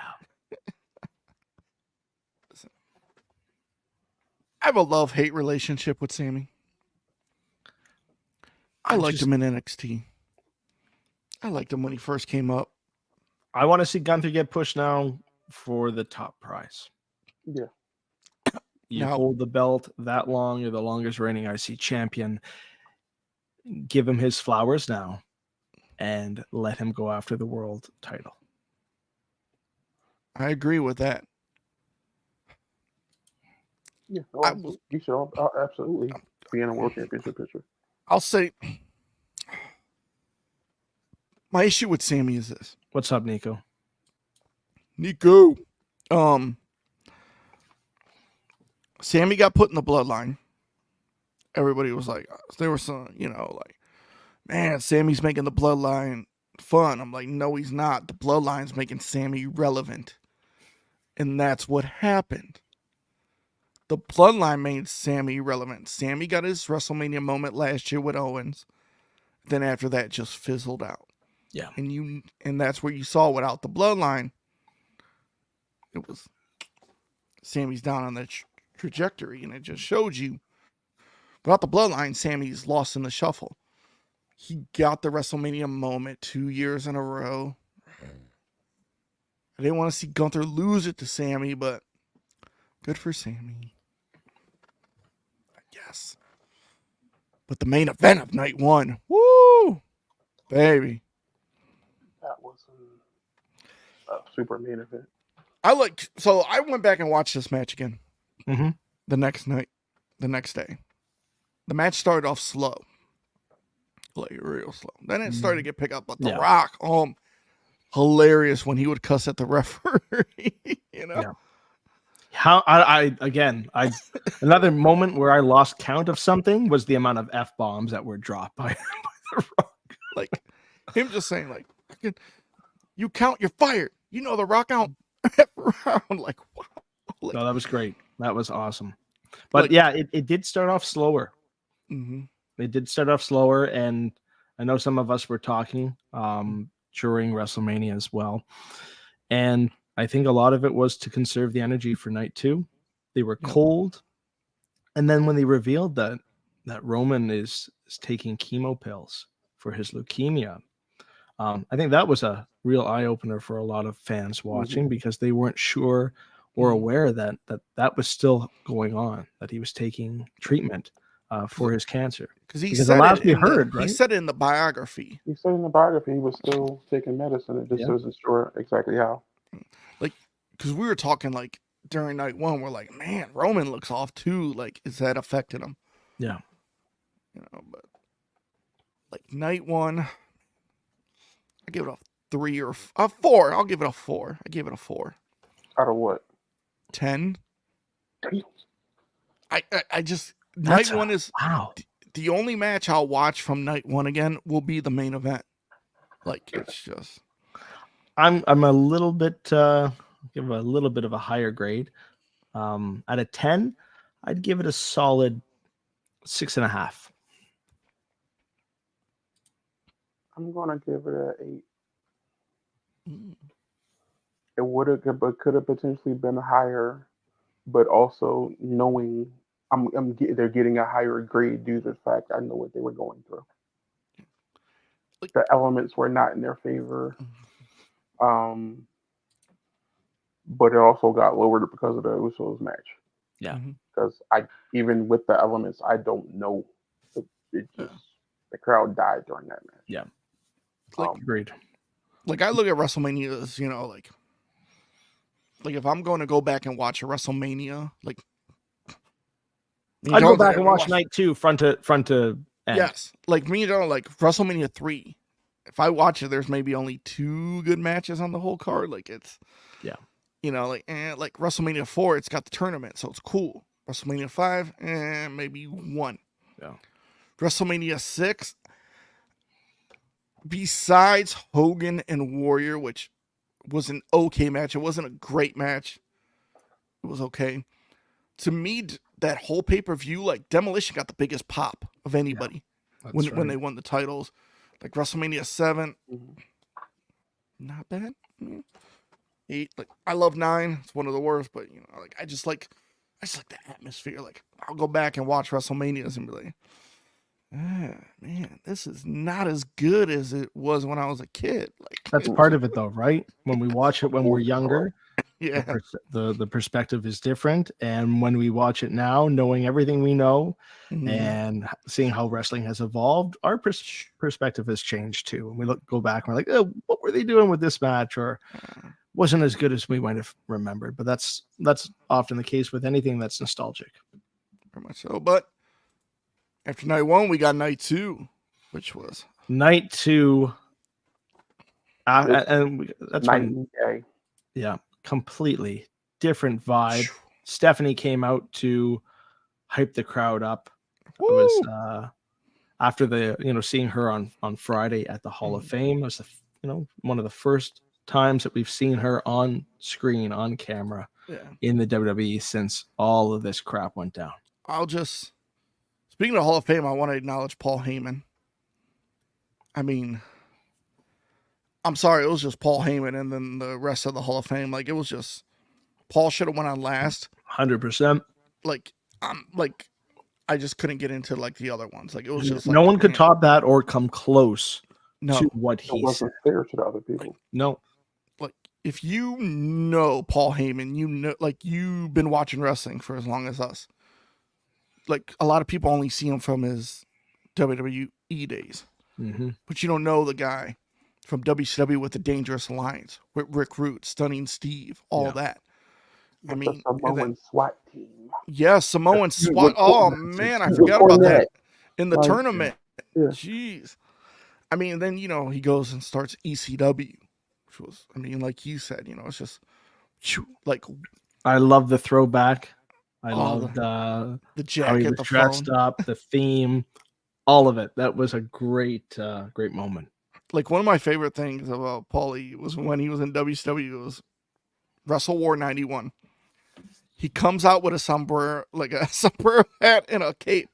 I have a love-hate relationship with Sammy. I liked him in NXT. I liked him when he first came up. I want to see Gunther get pushed now for the top prize. Yeah. You hold the belt that long, you're the longest reigning IC champion. Give him his flowers now and let him go after the world title. I agree with that. Yeah, you should absolutely be in a world championship picture. I'll say my issue with Sammy is this. What's up, Nico? Sammy got put in the bloodline. Everybody was like, there was some, like, man, Sammy's making the bloodline fun. I'm like, no, he's not. The bloodline's making Sammy relevant. And that's what happened. The bloodline made Sammy relevant. Sammy got his WrestleMania moment last year with Owens. Then after that, just fizzled out. Yeah. And that's where you saw without the bloodline, it was Sammy's down on that trajectory. And it just showed you without the bloodline, Sammy's lost in the shuffle. He got the WrestleMania moment 2 years in a row. I didn't want to see Gunther lose it to Sammy, but good for Sammy, I guess. But the main event of night one, woo, baby. That was a super main event. So I went back and watched this match again. Mm-hmm. The next day. The match started off slow. Like real slow. Then it started to get picked up. But The Rock, hilarious when he would cuss at the referee. Yeah. How I another moment where I lost count of something was the amount of F-bombs that were dropped by The Rock. Like him just saying, like, you count, you're fired. The Rock out round. Like, wow. Like, no, that was great. That was awesome. But it did start off slower. Mm-hmm. It did start off slower, and I know some of us were talking during WrestleMania as well. And I think a lot of it was to conserve the energy for night two. They were cold. And then when they revealed that Roman is taking chemo pills for his leukemia, I think that was a real eye-opener for a lot of fans watching because they weren't sure or aware that was still going on, that he was taking treatment for his cancer. Because the last we heard, right? He said it in the biography. He said in the biography he was still taking medicine. It just wasn't sure exactly how. Like, because we were talking like during night one, we're like, man, Roman looks off too. Like, is that affecting him? Yeah. But like night one, I give it a 3 or a 4. I'll give it a 4. I give it a 4. Out of what? 10. Damn. I just night one is wow. The only match I'll watch from night one again will be the main event. Like, it's just I'm a little bit give a little bit of a higher grade. Out of 10, I'd give it a solid 6.5. I'm gonna give it an 8. It could have potentially been higher, but also knowing they're getting a higher grade due to the fact I know what they were going through. Like, The elements were not in their favor, um, but it also got lowered because of the Usos match. Yeah. Because even with the elements, I don't know. It just the crowd died during that match. Yeah. Agreed. Like I look at WrestleMania as, like if I'm going to go back and watch a WrestleMania, like I'd go back and watch night 2 front to end. Yes, like me, like WrestleMania 3. If I watch it, there's maybe only 2 good matches on the whole card. Like it's, like WrestleMania 4, it's got the tournament, so it's cool. WrestleMania 5, maybe 1. Yeah. WrestleMania 6, besides Hogan and Warrior, which was an okay match, it wasn't a great match. It was okay. To me, that whole pay-per-view, like Demolition got the biggest pop of anybody when they won the titles. Like WrestleMania 7, not bad. 8, like I love 9. It's one of the worst, but like I just like the atmosphere. Like I'll go back and watch WrestleManias and be like, man, this is not as good as it was when I was a kid. Like that's part of it, though, right? When we watch it when we're younger, the perspective is different, and when we watch it now, knowing everything we know and seeing how wrestling has evolved, our perspective has changed too. And we go back and we're like, oh, what were they doing with this match? Or wasn't as good as we might have remembered. But that's often the case with anything that's nostalgic. Very much so. But after night 1, we got night 2, which was night 2. And that's when, completely different vibe. Stephanie came out to hype the crowd up. It was after the seeing her on Friday at the Hall of Fame. It was one of the first times that we've seen her on screen, on camera, in the WWE since all of this crap went down. Speaking of Hall of Fame, I want to acknowledge Paul Heyman. I mean, I'm sorry, it was just Paul Heyman and then the rest of the Hall of Fame. Like, it was just, Paul should have went on last. 100%. I just couldn't get into, like, the other ones. Like, it was just, no one could top that or come close to what he wasn't said. fair to the other people. No. Like, if you know Paul Heyman, like, you've been watching wrestling for as long as us. Like, a lot of people only see him from his WWE days. But you don't know the guy from WCW with the Dangerous Alliance, with Rick Root, Stunning Steve, all that. I mean, the Samoan SWAT team. Yeah, Samoan SWAT. Oh, man, I forgot about that. In the tournament. Yeah. Jeez. I mean, then, he goes and starts ECW, which was, I mean, like you said, it's just, like. I love the throwback. I loved the jacket, how he was dressed up, the theme, all of it. That was a great moment. Like, one of my favorite things about Paulie was when he was in WCW. It was Wrestle War 91. He comes out with a sombrero hat and a cape,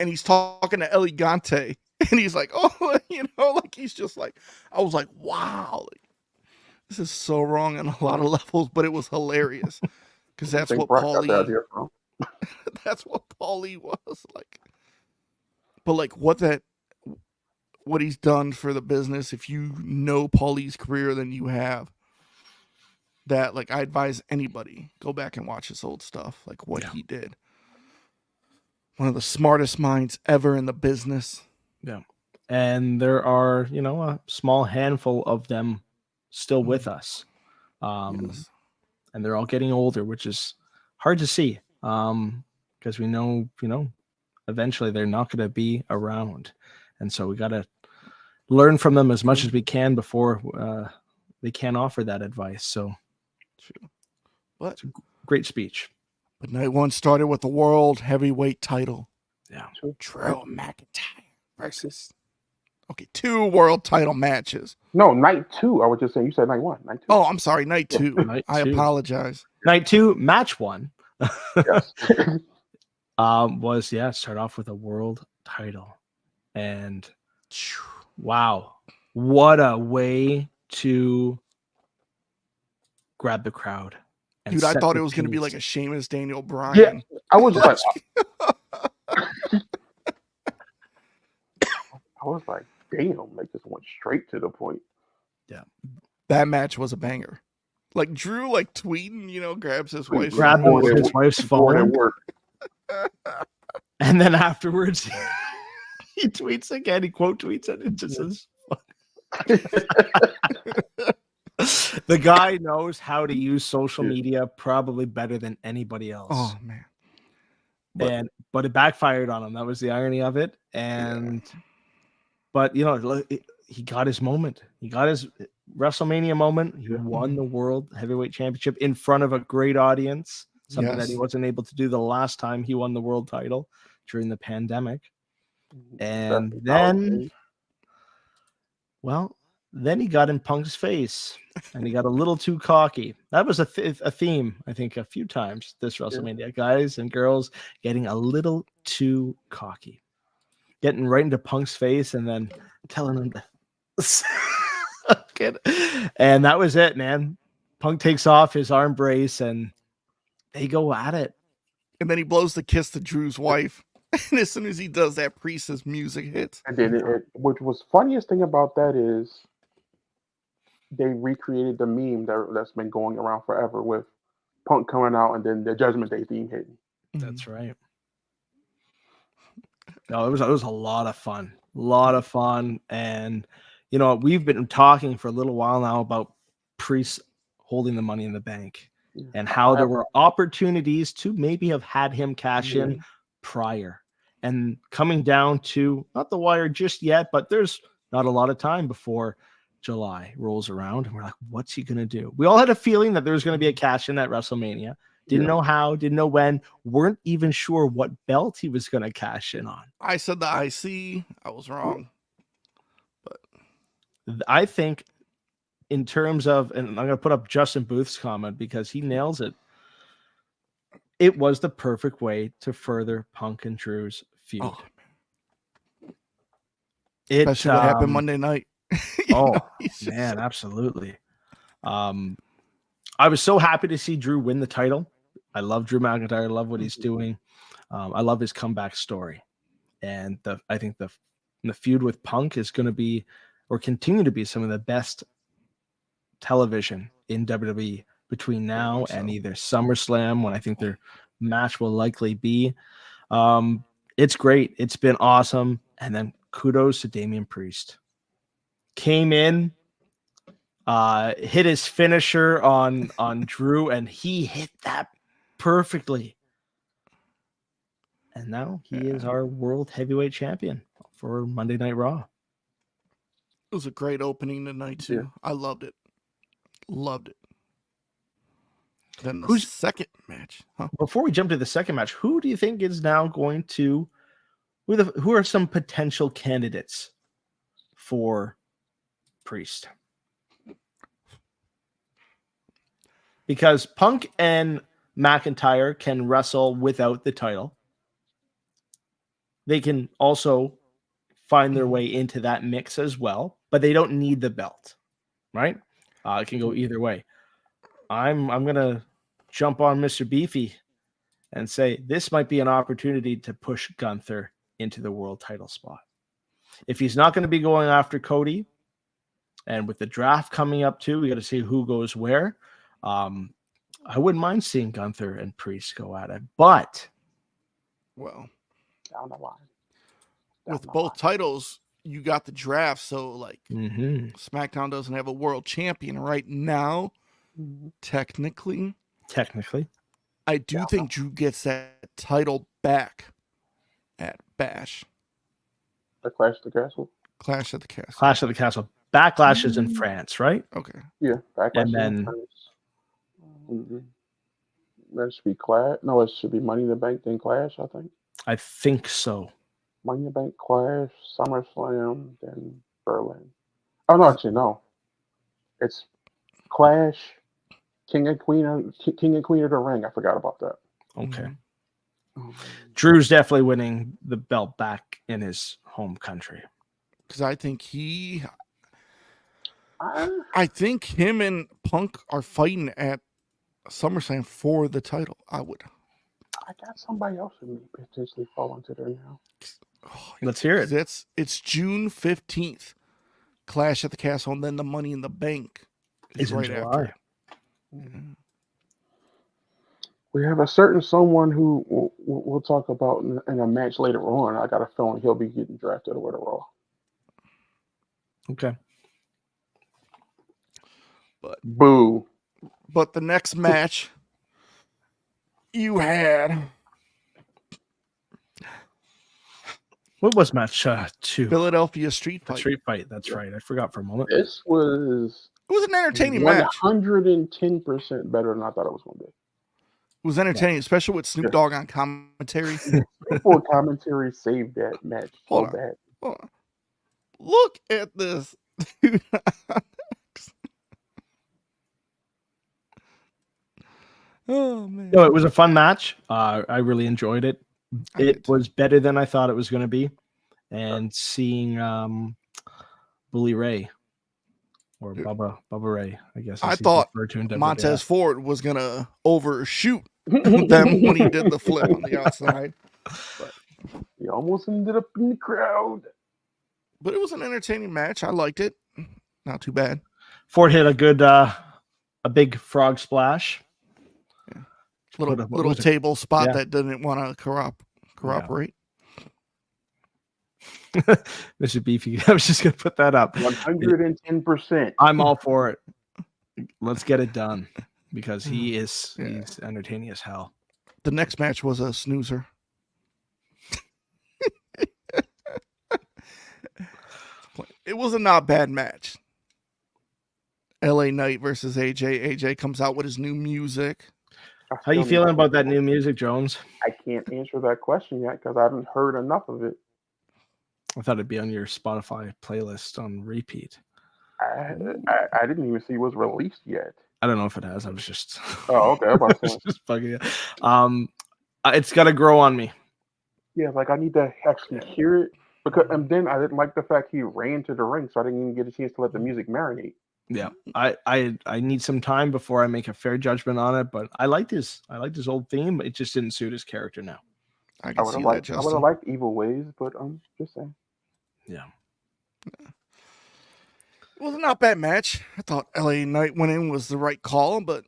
and he's talking to Elegante, and he's like, oh, like, he's just like, I was like, wow, like, this is so wrong on a lot of levels, but it was hilarious. Because that's what Paulie, that's what Paulie was like. But like what he's done for the business, if you know Paulie's career than you have, that, like, I advise anybody, go back and watch his old stuff, like what he did. One of the smartest minds ever in the business. Yeah. And there are, a small handful of them still with us. Yes. And they're all getting older, which is hard to see. Because we know, eventually they're not going to be around. And so we got to learn from them as much as we can before they can offer that advice. So true. But it's a great speech. But night 1 started with the world heavyweight title. Yeah. Drew McIntyre versus 2 world title matches. No, night 2. I was just saying, you said night 1. Night 2. Oh, I'm sorry, night 2. I apologize. Night 2, match 1. Yes. Start off with a world title. And wow, what a way to grab the crowd. And Dude, I set thought the it was going to be pace. like a Sheamus Daniel Yeah, Bryan. I was just like, I was like, damn, like just went straight to the point. That match was a banger. Like Drew, like tweeting, grabs his wife's Grabbed phone. his wife's Before it phone, worked. and then afterwards, he tweets again. He quote tweets it. It just says, "The guy knows how to use social media probably better than anybody else." Oh man. But it backfired on him. That was the irony of it. But he got his moment. He got his WrestleMania moment. He won the World Heavyweight Championship in front of a great audience. Something that he wasn't able to do the last time he won the world title during the pandemic. And then he got in Punk's face and he got a little too cocky. That was a theme, I think, a few times this WrestleMania. Guys and girls getting a little too cocky. Getting right into Punk's face and then telling him to... And that was it, man. Punk takes off his arm brace and they go at it. And then he blows the kiss to Drew's wife. And as soon as he does that, Priest's music hits. And then which was funniest thing about that is they recreated the meme that's been going around forever with Punk coming out and then the Judgment Day theme hitting. That's right. No, it was a lot of fun. And we've been talking for a little while now about Priest holding the Money in the Bank and how there were opportunities to maybe have had him cash in prior, and coming down to not the wire just yet, but there's not a lot of time before July rolls around and we're like, what's he gonna do? We all had a feeling that there was going to be a cash in at WrestleMania. Didn't know how, didn't know when, weren't even sure what belt he was going to cash in on. I said the IC. I was wrong. But I think in terms of, and I'm going to put up Justin Booth's comment because he nails it. It was the perfect way to further Punk and Drew's feud. Oh, especially what happened Monday night. Man, absolutely. I was so happy to see Drew win the title. I love Drew McIntyre. I love what he's doing. I love his comeback story. And I think the feud with Punk is going to be, or continue to be, some of the best television in WWE between now and either SummerSlam, when I think their match will likely be. It's great. It's been awesome. And then kudos to Damian Priest. Came in, hit his finisher on Drew, and he hit that perfectly. And now he is our World Heavyweight Champion for Monday Night Raw. It was a great opening tonight too. Yeah. I loved it. Then the second match. Before we jump to the second match, who do you think is now going to? Who are some potential candidates for Priest? Because Punk and McIntyre can wrestle without the title. They can also find their way into that mix as well, but they don't need the belt, right? It can go either way. I'm gonna jump on Mr. Beefy and say this might be an opportunity to push Gunther into the world title spot. If he's not going to be going after Cody, and with the draft coming up too, we got to see who goes where. I wouldn't mind seeing Gunther and Priest go at it, but down the line. With both titles, you got the draft, so SmackDown doesn't have a world champion right now. Technically, I do think Drew gets that title back at Bash. The Clash at the Castle. Clash at the Castle. Clash at the Castle. Backlash is in France, right? Okay. Yeah, Backlash and then in France. That should be Clash. No, it should be Money in the Bank, then Clash, I think. I think so. Money in the Bank, Clash, SummerSlam, then Berlin. Oh, no, actually, no. It's Clash, King and Queen of the Ring. I forgot about that. Okay. Drew's definitely winning the belt back in his home country. Because I think I think him and Punk are fighting at SummerSlam for the title. I got somebody else who may potentially fall into there now. Let's hear it. It's June 15th. Clash at the Castle, and then the Money in the Bank is in right July. after. We have a certain someone who we'll talk about in a match later on. I got a feeling he'll be getting drafted over to Raw. Okay. But Boo. But the next match you had. What was match 2? Philadelphia Street Fight. Street Fight. That's right. I forgot for a moment. This was. It was an entertaining match. 110% better than I thought it was going to be. It was entertaining, especially with Snoop Dogg on commentary. People commentary saved that match so bad. Hold on. Look at this. Oh man! No, it was a fun match. I really enjoyed it. It was better than I thought it was going to be, and seeing Bully Ray or Bubba Ray, I guess. I thought Montez Ford was going to overshoot them when he did the flip on the outside. But he almost ended up in the crowd. But it was an entertaining match. I liked it. Not too bad. Ford hit a good, a big frog splash. Little table spot that didn't want to corroborate. Mr. Beefy, I was just going to put that up. 110%. I'm all for it. Let's get it done because he's entertaining as hell. The next match was a snoozer. It was a not bad match. LA Knight versus AJ. AJ comes out with his new music. How you feeling about that new music, Jones? I can't answer that question yet because I haven't heard enough of it. I thought it'd be on your Spotify playlist on repeat. I didn't even see it was released yet. I don't know if it has. I was just. Oh, okay. I was just bugging it. It's got to grow on me. Yeah, like I need to actually hear it because, and then I didn't like the fact he ran to the ring, so I didn't even get a chance to let the music marinate. Yeah, I need some time before I make a fair judgment on it, but I liked his old theme. It just didn't suit his character now. I would have liked Evil Ways, but I'm just saying. Yeah. It was a not bad match. I thought LA Knight went in was the right call, but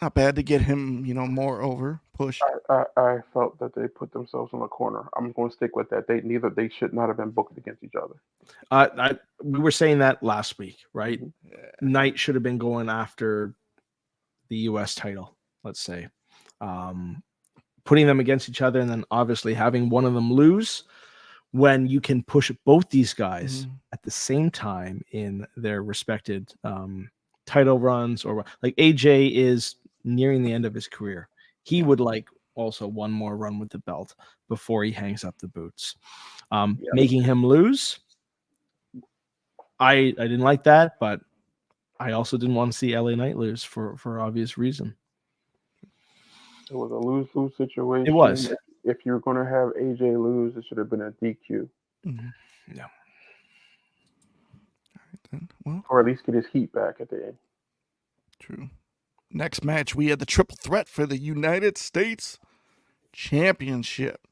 not bad to get him, more over push. I felt that they put themselves in a corner. I'm going to stick with that. They should not have been booked against each other. We were saying that last week, right? Yeah. Knight should have been going after the U.S. title, let's say, putting them against each other, and then obviously having one of them lose. When you can push both these guys at the same time in their respected title runs, or like AJ is nearing the end of his career. He would like also one more run with the belt before he hangs up the boots. Making him lose, I didn't like that, but I also didn't want to see LA Knight lose for obvious reason. It was a lose-lose situation. It was. If you're going to have AJ lose, it should have been a DQ. Mm-hmm. Yeah. All right, then. Well, or at least get his heat back at the end. True. Next match, we had the triple threat for the United States Championship.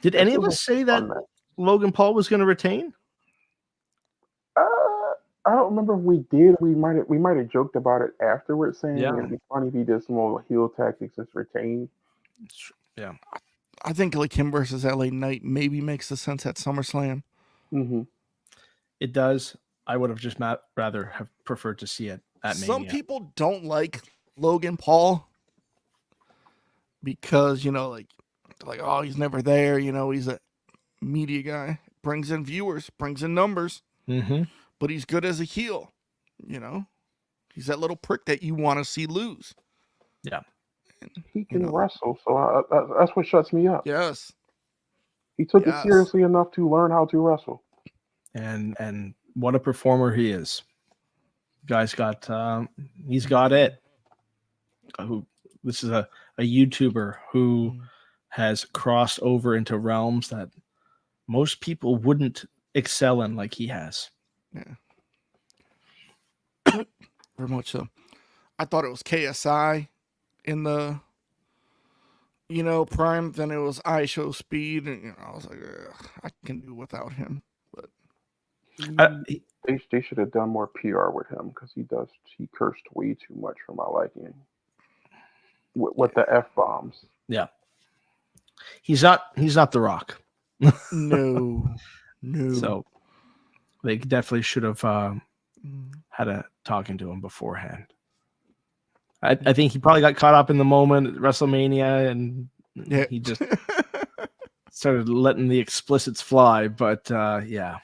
Did any of us say that Logan Paul was going to retain? I don't remember if we did. We might have joked about it afterwards, saying it'd be funny if he did some more heel tactics and retained. Yeah, I think like him versus LA Knight maybe makes the sense at SummerSlam. Mm-hmm. It does. I would have just rather have preferred to see it at Mania. Some people don't like Logan Paul because like oh, he's never there. He's a media guy, brings in viewers, brings in numbers, but he's good as a heel. He's that little prick that you want to see lose. Yeah. He can wrestle, so that's what shuts me up. Yes. He took it seriously enough to learn how to wrestle. And what a performer he is. Guy's got he's got it. This is a YouTuber who has crossed over into realms that most people wouldn't excel in like he has. Yeah. very much so. I thought it was KSI in the prime. Then it was ISO Speed, and I was like, I can do without him. But They should have done more PR with him because he cursed way too much for my liking. With the F bombs. Yeah. He's not The Rock. no. So they definitely should have had a talking to him beforehand. I think he probably got caught up in the moment at WrestleMania, and he just started letting the explicits fly. But yeah,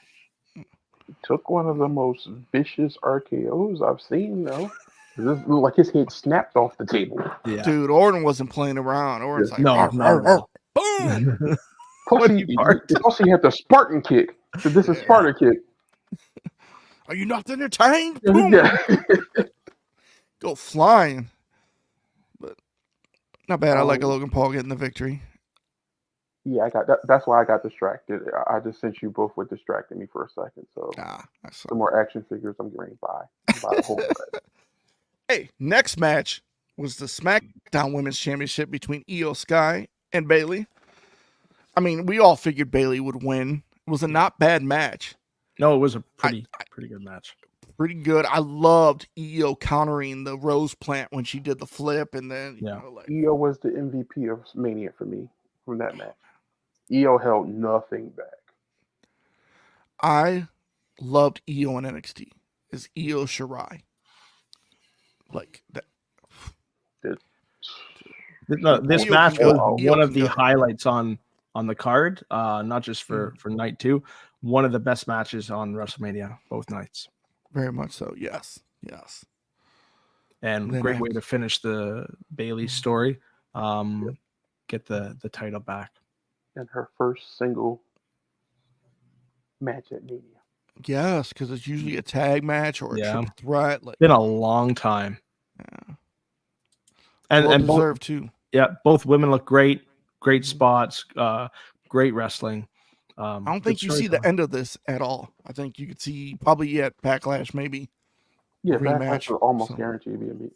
He took one of the most vicious RKO's I've seen, though. This looked like his head snapped off the table. yeah. Dude, Orton wasn't playing around. Orton's like, No, no. boom. Plus, he had the Spartan kick. So this is Spartan kick. Are you not entertained? Boom. Yeah. Go flying. But not bad. I like Logan Paul getting the victory. Yeah, I got that. That's why I got distracted. I just sent you both what distracted me for a second. So some more action figures I'm getting by the whole set. Hey, next match was the SmackDown Women's Championship between Io Sky and Bayley. I mean, we all figured Bayley would win. It was a not bad match. No, it was a pretty good match. Pretty good. I loved Io countering the Rose Plant when she did the flip, and then Io was the MVP of Mania for me from that match. Io held nothing back. I loved Io in NXT. Is Io Shirai. Like that. This match was one of the highlights on the card, not just for night 2. One of the best matches on WrestleMania, both nights. Very much so. Yes. And great way to finish the Bayley story. Get the title back. And her first single match at Mania. Yes, because it's usually a tag match or a triple threat. Been a long time. Yeah. And deserved too. Yeah, both women look great. Great spots. Great wrestling. I don't think you see the end of this at all. I think you could see probably at Backlash maybe. Yeah, Backlash will almost guaranteed to be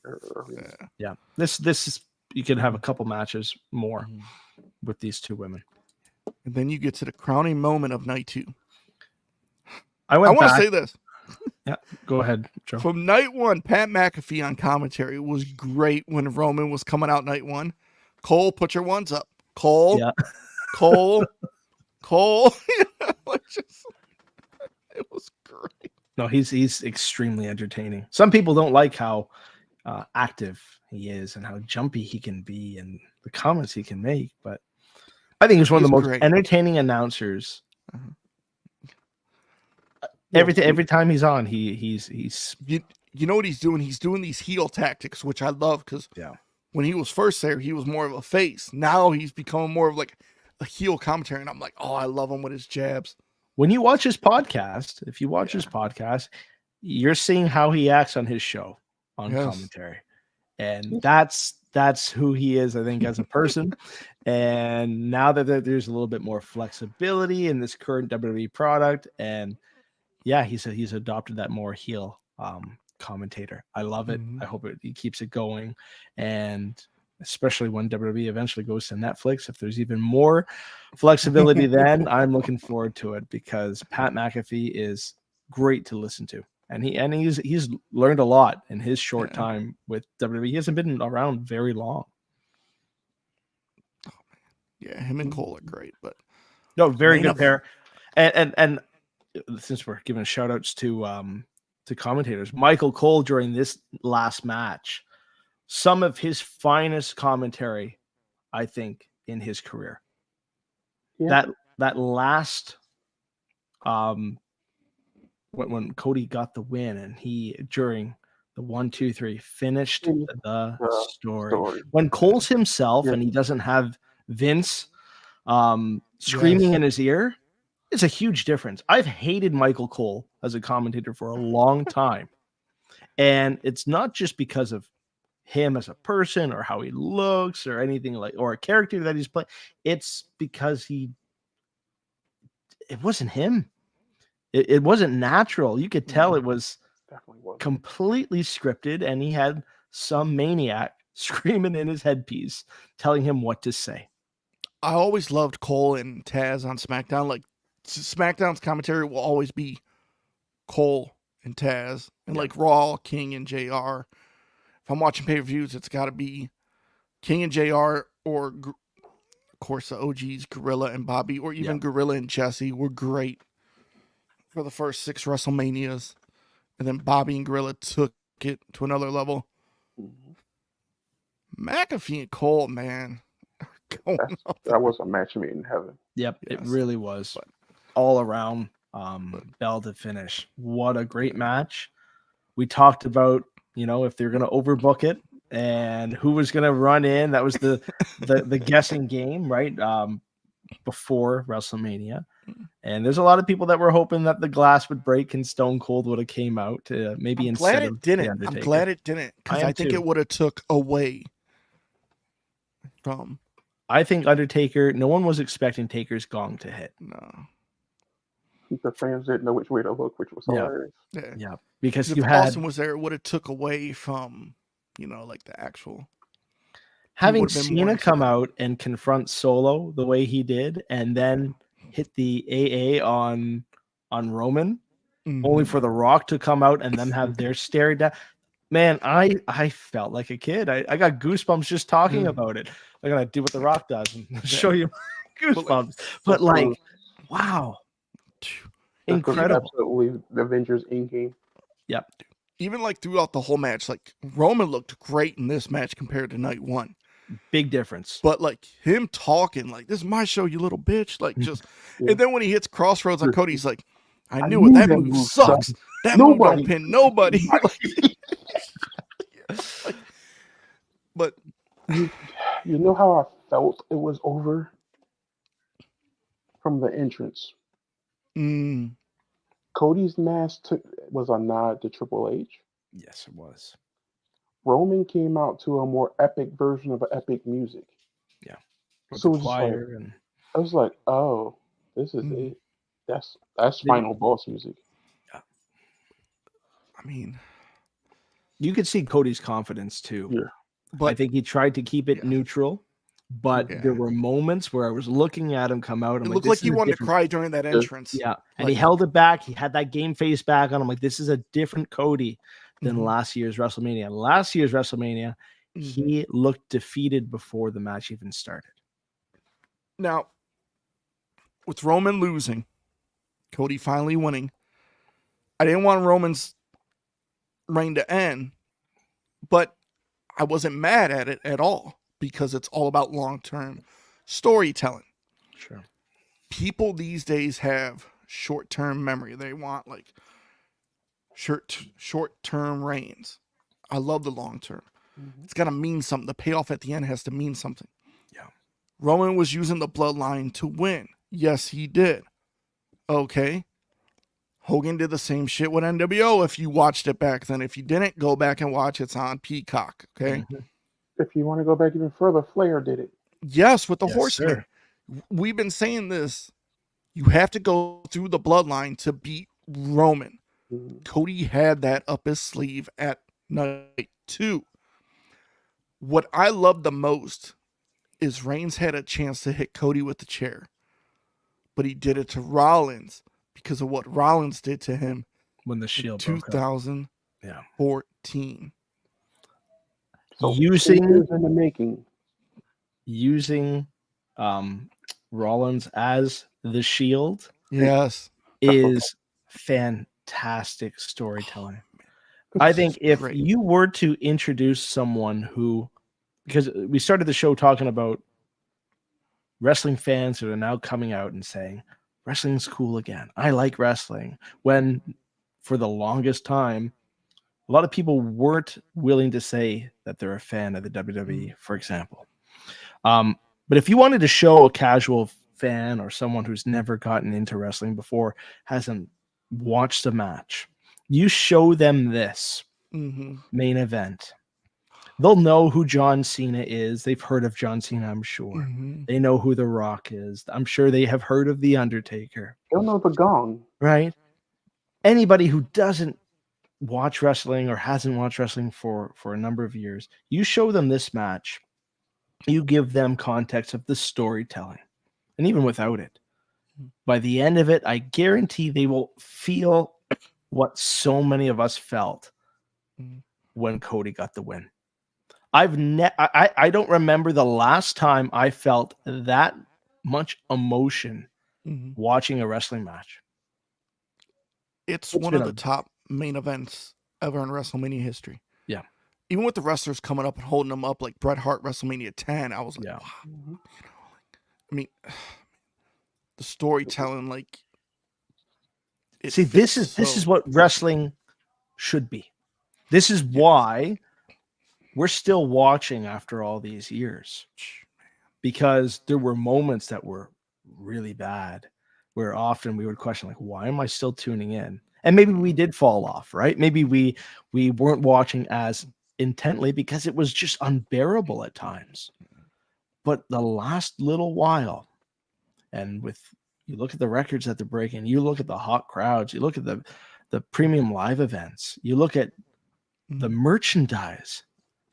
Yeah. This is, you can have a couple matches more with these two women. And then you get to the crowning moment of night 2. I want to say this. Yeah, go ahead, Joe. From night 1, Pat McAfee on commentary was great when Roman was coming out night 1. Cole, put your ones up. Cole. It was great. No, he's extremely entertaining. Some people don't like how active he is and how jumpy he can be and the comments he can make, but I think he's one of the most entertaining announcers. Every time he's on, he's you know what he's doing? He's doing these heel tactics, which I love because when he was first there, he was more of a face. Now he's becoming more of like a heel commentary, and I'm like, oh, I love him with his jabs. When you watch his podcast, if you watch his podcast, you're seeing how he acts on his show on commentary, and that's who he is, I think, as a person. And now that there's a little bit more flexibility in this current WWE product, and he's adopted that more heel commentator. I love it. I hope he keeps it going, and especially when WWE eventually goes to Netflix, if there's even more flexibility, then I'm looking forward to it because Pat McAfee is great to listen to, and he's learned a lot in his short time with WWE. He hasn't been around very long. Yeah, him and Cole are great, but no, very good pair. And since we're giving shout outs to commentators, Michael Cole during this last match, some of his finest commentary, I think, in his career. Yeah. That last when Cody got the win and he during the 1, 2, 3 finished the story. When Cole's himself and he doesn't have Vince screaming in his ear, it's a huge difference. I've hated Michael Cole as a commentator for a long time. And it's not just because of him as a person or how he looks or anything or a character that he's playing. It's because it wasn't him. It wasn't natural. You could tell it was Definitely was. Completely scripted, and he had some maniac screaming in his headpiece, telling him what to say. I always loved Cole and Taz on SmackDown. Like SmackDown's commentary will always be Cole and Taz, and like Raw, King and JR. If I'm watching pay-per-views, it's got to be King and JR, or of course the OGs, Gorilla and Bobby, or even Gorilla and Jesse were great for the first 6 WrestleManias, and then Bobby and Gorilla took it to another level. McAfee and Cole, man, that was a match made in heaven. Yep, it really was. All around, bell to finish. What a great match. We talked about, if they're going to overbook it and who was going to run in. That was the guessing game, right? Before WrestleMania. And there's a lot of people that were hoping that the glass would break and Stone Cold would have came out maybe I'm instead glad of it didn't. The Undertaker. I'm glad it didn't, because I think it would have took away from. I think Undertaker, no one was expecting Taker's gong to hit. No. The fans didn't know which way to look, which was hilarious. Yeah. Because if Austin was there, it would have took away from, like the actual. Having Cena come out and confront Solo the way he did, and then hit the AA on Roman, only for The Rock to come out and then have their stare down. Man, I felt like a kid. I got goosebumps just talking about it. I'm gonna do what The Rock does and show you goosebumps. But wow, incredible! Absolutely, the Avengers Endgame. Yep. Even throughout the whole match, Roman looked great in this match compared to night 1. Big difference. But him talking this is my show, you little bitch. And then when he hits Crossroads on Cody, he's like, I knew it. That move sucks. That move don't pin nobody. But you know how I felt it was over from the entrance. Cody's mask was a nod to Triple H. Yes, it was. Roman came out to a more epic version of epic music. Yeah. So I was like, oh, this is it. That's final boss music. Yeah. I mean, you could see Cody's confidence too. Yeah. But I think he tried to keep it neutral. But there were moments where I was looking at him come out. It looked like he wanted to cry during that entrance. Yeah. And he held it back. He had that game face back on. I'm like, this is a different Cody than last year's WrestleMania. Last year's WrestleMania, he looked defeated before the match even started. Now, with Roman losing, Cody finally winning, I didn't want Roman's reign to end, but I wasn't mad at it at all because it's all about long-term storytelling. Sure. People these days have short-term memory. They want short-term reigns. I love the long-term. It's got to mean something. The payoff at the end has to mean something. Yeah. Roman was using the bloodline to win. Yes, he did. Okay. Hogan did the same shit with NWO if you watched it back then. If you didn't, go back and watch. It's on Peacock. Okay. If you want to go back even further, Flair did it. Yes, with the Horsemen. We've been saying this. You have to go through the bloodline to beat Roman. Cody had that up his sleeve at night 2. What I love the most is Reigns had a chance to hit Cody with the chair, but he did it to Rollins because of what Rollins did to him when the Shield 2014. So using in the making, Rollins as the Shield, is fantastic storytelling. I think if you were to introduce someone who, because we started the show talking about wrestling fans who are now coming out and saying wrestling's cool again. I like wrestling. When for the longest time, a lot of people weren't willing to say that they're a fan of the WWE, for example. But if you wanted to show a casual fan or someone who's never gotten into wrestling before, hasn't watched a match, you show them this main event. They'll know who John Cena is. They've heard of John Cena, I'm sure. They know who The Rock is. I'm sure they have heard of The Undertaker. They'll know the gong. Right? Anybody who doesn't watch wrestling or hasn't watched wrestling for a number of years, you show them this match, you give them context of the storytelling, and even without it, by the end of it, I guarantee they will feel what so many of us felt when Cody got the win. I don't remember the last time I felt that much emotion watching a wrestling match. It's one of the top main events ever in WrestleMania history. Yeah. Even with the wrestlers coming up and holding them up, like Bret Hart WrestleMania 10, I was like, wow. You know, like, I mean, the storytelling, like, see, this is what wrestling should be. This is why we're still watching after all these years, because there were moments that were really bad where often we would question, like, why am I still tuning in? And maybe we did fall off, right? Maybe we weren't watching as intently because it was just unbearable at times. But the last little while, and with you look at the records that they're breaking, you look at the hot crowds, you look at the premium live events, you look at the merchandise.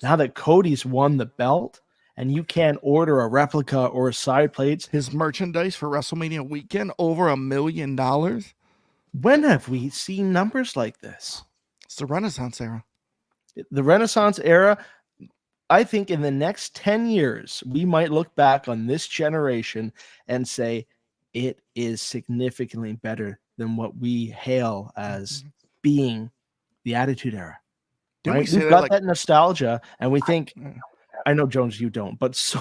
Now that Cody's won the belt and you can't order a replica or a side plates, his merchandise for WrestleMania weekend over $1 million. When have we seen numbers like this? It's the Renaissance era. The Renaissance era. I think in the next 10 years, we might look back on this generation and say it is significantly better than what we hail as being the Attitude Era. Right? We've got that nostalgia, and we think, I know, Jones, you don't, but so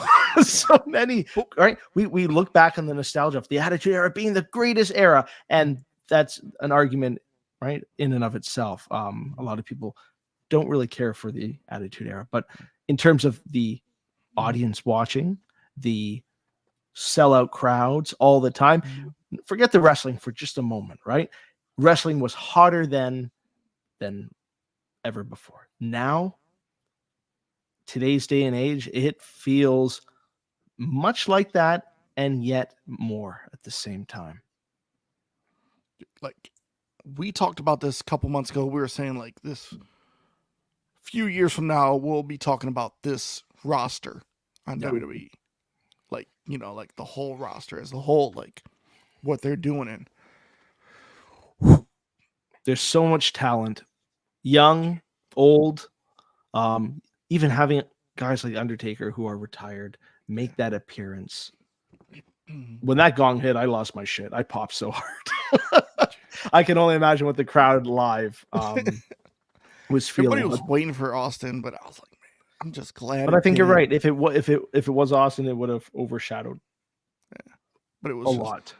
many, right? We look back on the nostalgia of the Attitude Era being the greatest era, and that's an argument, right, in and of itself. A lot of people don't really care for the Attitude Era, but in terms of the audience watching, the sellout crowds all the time, forget the wrestling for just a moment, right? Wrestling was hotter than ever before. Now, today's day and age, it feels much like that, and yet more at the same time. Like, we talked about this a couple months ago. We were saying, like, this few years from now, we'll be talking about this roster on WWE. Like, you know, like the whole roster as a whole, like what they're doing. And there's so much talent, young, old, even having guys like Undertaker who are retired make that appearance. When that gong hit, I lost my shit. I popped so hard. I can only imagine what the crowd live was feeling. Everybody was waiting for Austin, but I was like, man, I'm just glad. But I think you're right. If it was Austin, it would have overshadowed. Yeah, but it was a lot.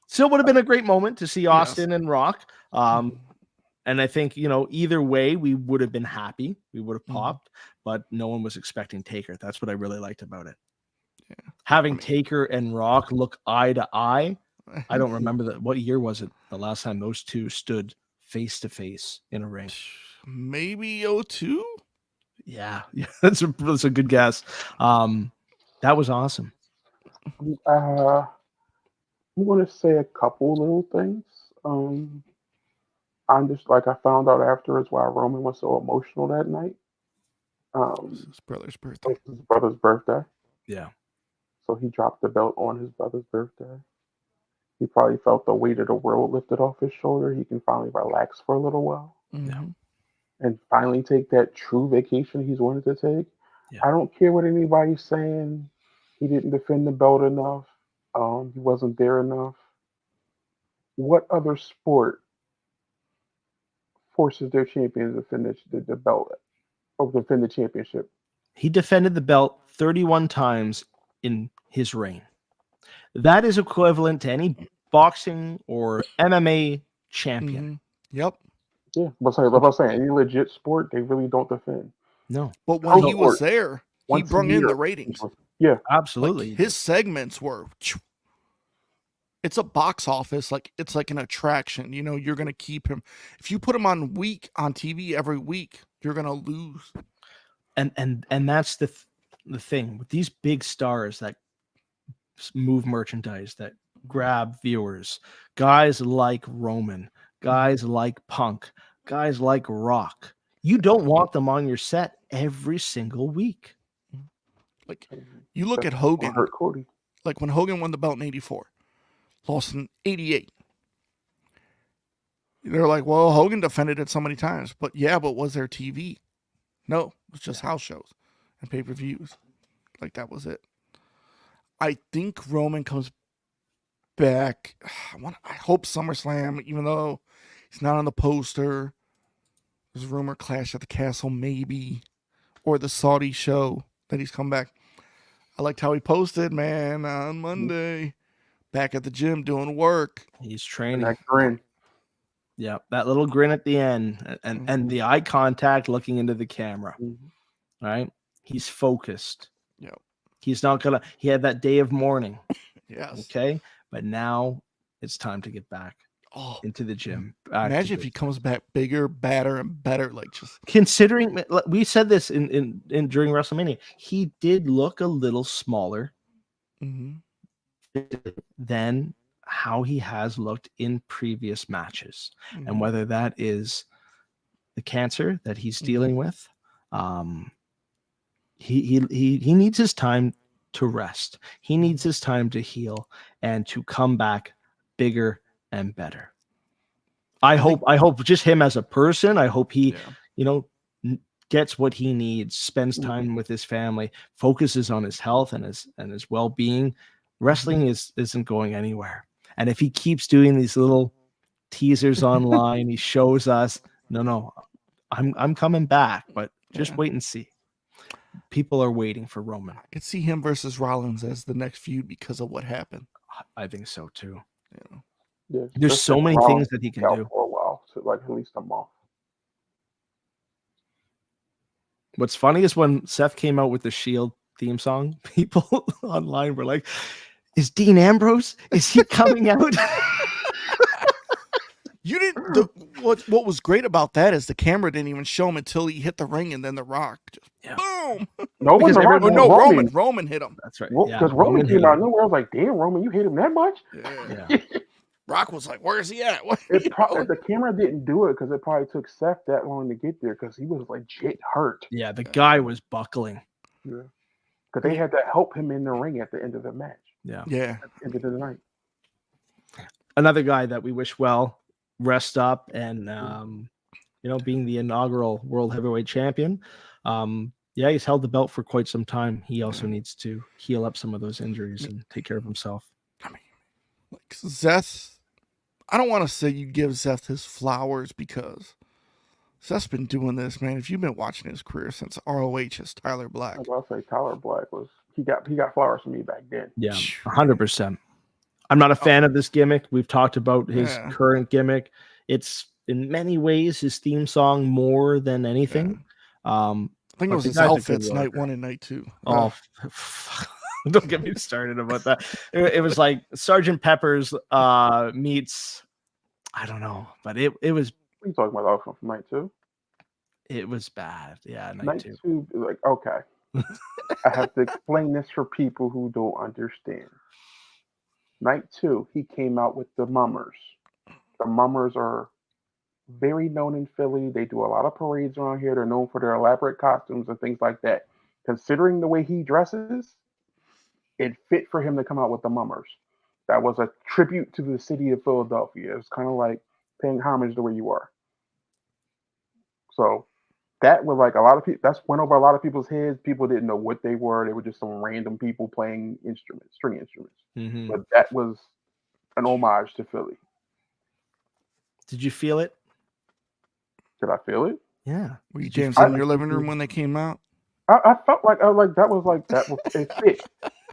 Still would have been a great moment to see Austin and Rock. And I think, you know, either way, we would have been happy. We would have popped, but no one was expecting Taker. That's what I really liked about it. Yeah. Having Taker and Rock look eye to eye. I don't remember what year was it the last time those two stood face to face in a ring? Maybe 2002. Yeah, that's a good guess. That was awesome. I'm going to say a couple little things. I'm just like, I found out afterwards why Roman was so emotional that night. His brother's birthday. His brother's birthday. Yeah. So he dropped the belt on his brother's birthday. He probably felt the weight of the world lifted off his shoulder. He can finally relax for a little while. Mm-hmm. And finally take that true vacation he's wanted to take. Yeah. I don't care what anybody's saying. He didn't defend the belt enough. He wasn't there enough. What other sport forces their champions to finish the belt or defend the championship? He defended the belt 31 times in his reign. That is equivalent to any boxing or MMA champion. Mm-hmm. Yep. Yeah, but I'm saying any legit sport, they really don't defend. No. But when he was there, he brought in the ratings. Yeah, absolutely. Like, his segments were. It's a box office, like it's like an attraction. You know, you're gonna keep him. If you put him on TV every week, you're gonna lose. And that's the thing with these big stars that move merchandise, that grab viewers. Guys like Roman, guys like Punk, guys like Rock. You don't want them on your set every single week. Like, you look at Hogan. Hurt Cody. Like when Hogan won the belt in '84, lost in '88. They're like, well, Hogan defended it so many times, but was there TV? No, it was just house shows and pay-per-views. Like, that was it. I think Roman comes back. I hope SummerSlam, even though he's not on the poster. There's a rumor Clash at the Castle, maybe, or the Saudi show that he's come back. I liked how he posted, man, on Monday, back at the gym doing work. He's training. And that grin. Yeah, that little grin at the end, and the eye contact looking into the camera. Right? He's focused. Yeah. He's not gonna. He had that day of mourning. Yes. Okay, but now it's time to get back into the gym. Imagine if he comes back bigger, badder, and better. Like, just considering we said this in during WrestleMania, he did look a little smaller than how he has looked in previous matches, and whether that is the cancer that he's dealing with, he needs his time to rest. He needs his time to heal and to come back bigger and better. I hope just him as a person. I hope he, gets what he needs, spends time with his family, focuses on his health and his well-being. Wrestling isn't going anywhere. And if he keeps doing these little teasers online, he shows us, no, I'm coming back, but just wait and see. People are waiting for Roman. I could see him versus Rollins as the next feud because of what happened. I think so too. Yeah, there's so many things that he can do for a while, so like at least a month. What's funny is when Seth came out with the Shield theme song, people online were like, "Is Dean Ambrose? Is he coming out?" You didn't. What was great about that is the camera didn't even show him until he hit the ring, and then The Rock just boom. Roman hit him. That's right. Because Roman came out of nowhere. I was like, "Damn, Roman, you hit him that much?" Yeah. Rock was like, "Where's he at?" The camera didn't do it because it probably took Seth that long to get there because he was legit hurt. Yeah, the guy was buckling. Yeah, because they had to help him in the ring at the end of the match. Yeah. At the end of the night. Another guy that we wish well, rest up, and being the inaugural world heavyweight champion. He's held the belt for quite some time. He also needs to heal up some of those injuries and take care of himself. I mean, like Seth, I don't want to say you give Seth his flowers because Seth's been doing this, man. If you've been watching his career since ROH as Tyler Black. I'll say Tyler Black was he got flowers from me back then. Yeah, 100%. I'm not a fan of this gimmick. We've talked about his current gimmick. It's in many ways his theme song more than anything. I think it was his outfits night 1 and night 2. Oh, don't get me started about that. It was like Sgt. Pepper's meets, I don't know, but it was. What are you talking about? From night 2? It was bad. Yeah, night 2. Like, okay. I have to explain this for people who don't understand. Night 2, he came out with the Mummers. The Mummers are very known in Philly. They do a lot of parades around here. They're known for their elaborate costumes and things like that. Considering the way he dresses, it fit for him to come out with the Mummers. That was a tribute to the city of Philadelphia. It's kind of like paying homage to where you are. So that was like a lot of people. That's went over a lot of people's heads. People didn't know what they were. They were just some random people playing string instruments. But that was an homage to Philly. Did you feel it? Did I feel it? Yeah. Were you dancing in your living room when they came out? I felt like that was it fit.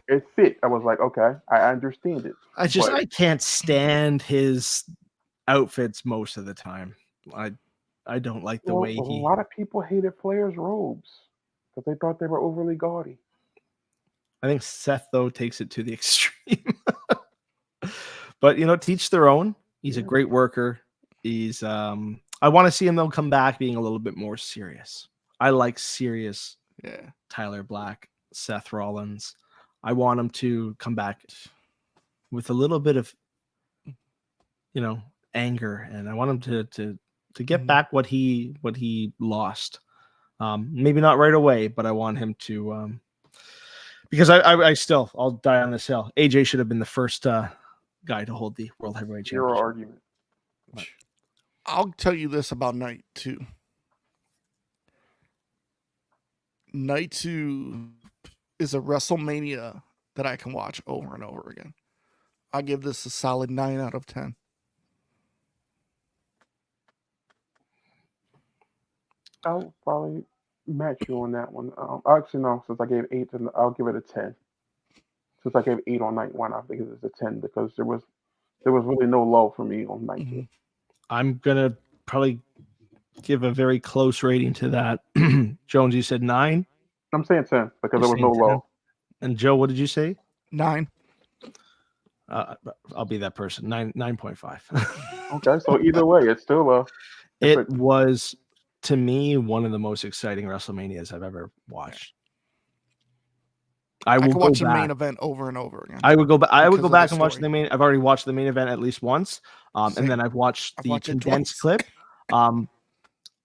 It fit. I was like, okay, I understand it. I can't stand his outfits most of the time. I don't like the way a lot of people hated Flair's robes because they thought they were overly gaudy. I think Seth though takes it to the extreme. But teach their own. He's a great worker. He's I want to see him though come back being a little bit more serious. I like serious Tyler Black, Seth Rollins. I want him to come back with a little bit of anger, and I want him to to get back what he lost. Maybe not right away, but I want him to because I'll die on this hill. AJ should have been the first guy to hold the World Heavyweight Zero Championship. argument. I'll tell you this about Night 2. Night 2 is a WrestleMania that I can watch over and over again. I give this a solid 9 out of 10. I'll probably match you on that one. Actually, no, since I gave 8, then I'll give it a 10. Since I gave 8 on night 1, I think it's a 10 because there was really no low for me on night 2. I'm gonna probably give a very close rating to that. Jones, you said 9. I'm saying 10 because You're there was no saying 10? low. And Joe, what did you say? 9. I'll be that person. 9.5. Okay, so either way, it's still It was, to me, one of the most exciting WrestleManias I've ever watched. I could watch the back. main event over and over again. I would go back. I would go because of back the and watch story. the main. I've already watched the main event at least once, and Same. then I've watched I've the watched it condensed twice. clip.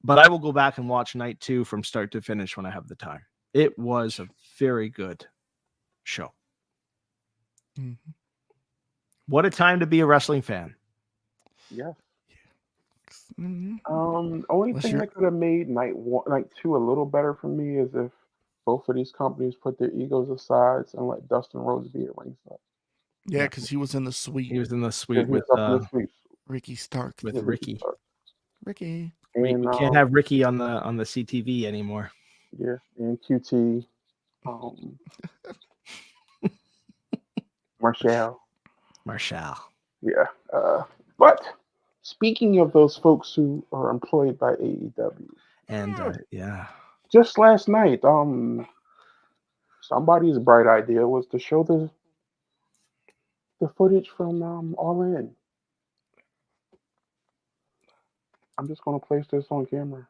But I will go back and watch night 2 from start to finish when I have the time. It was a very good show. Mhm. What a time to be a wrestling fan. yes. Mhm. Only Unless thing you're- that could have made night 2 a little better for me is if both of these companies put their egos aside and let Dustin Rhodes be at ringside. Yeah, because he was in the suite. He was in the Yeah, suite he with was up in the suite Ricky Stark. with with Ricky. Stark. Ricky. We And can't have Ricky on the CTV anymore. yeah, and QT, Marshall. Marshall. Yeah. But speaking of those folks who are employed by AEW, And just last night, somebody's bright idea was to show the footage from All In. I'm just gonna place this on camera.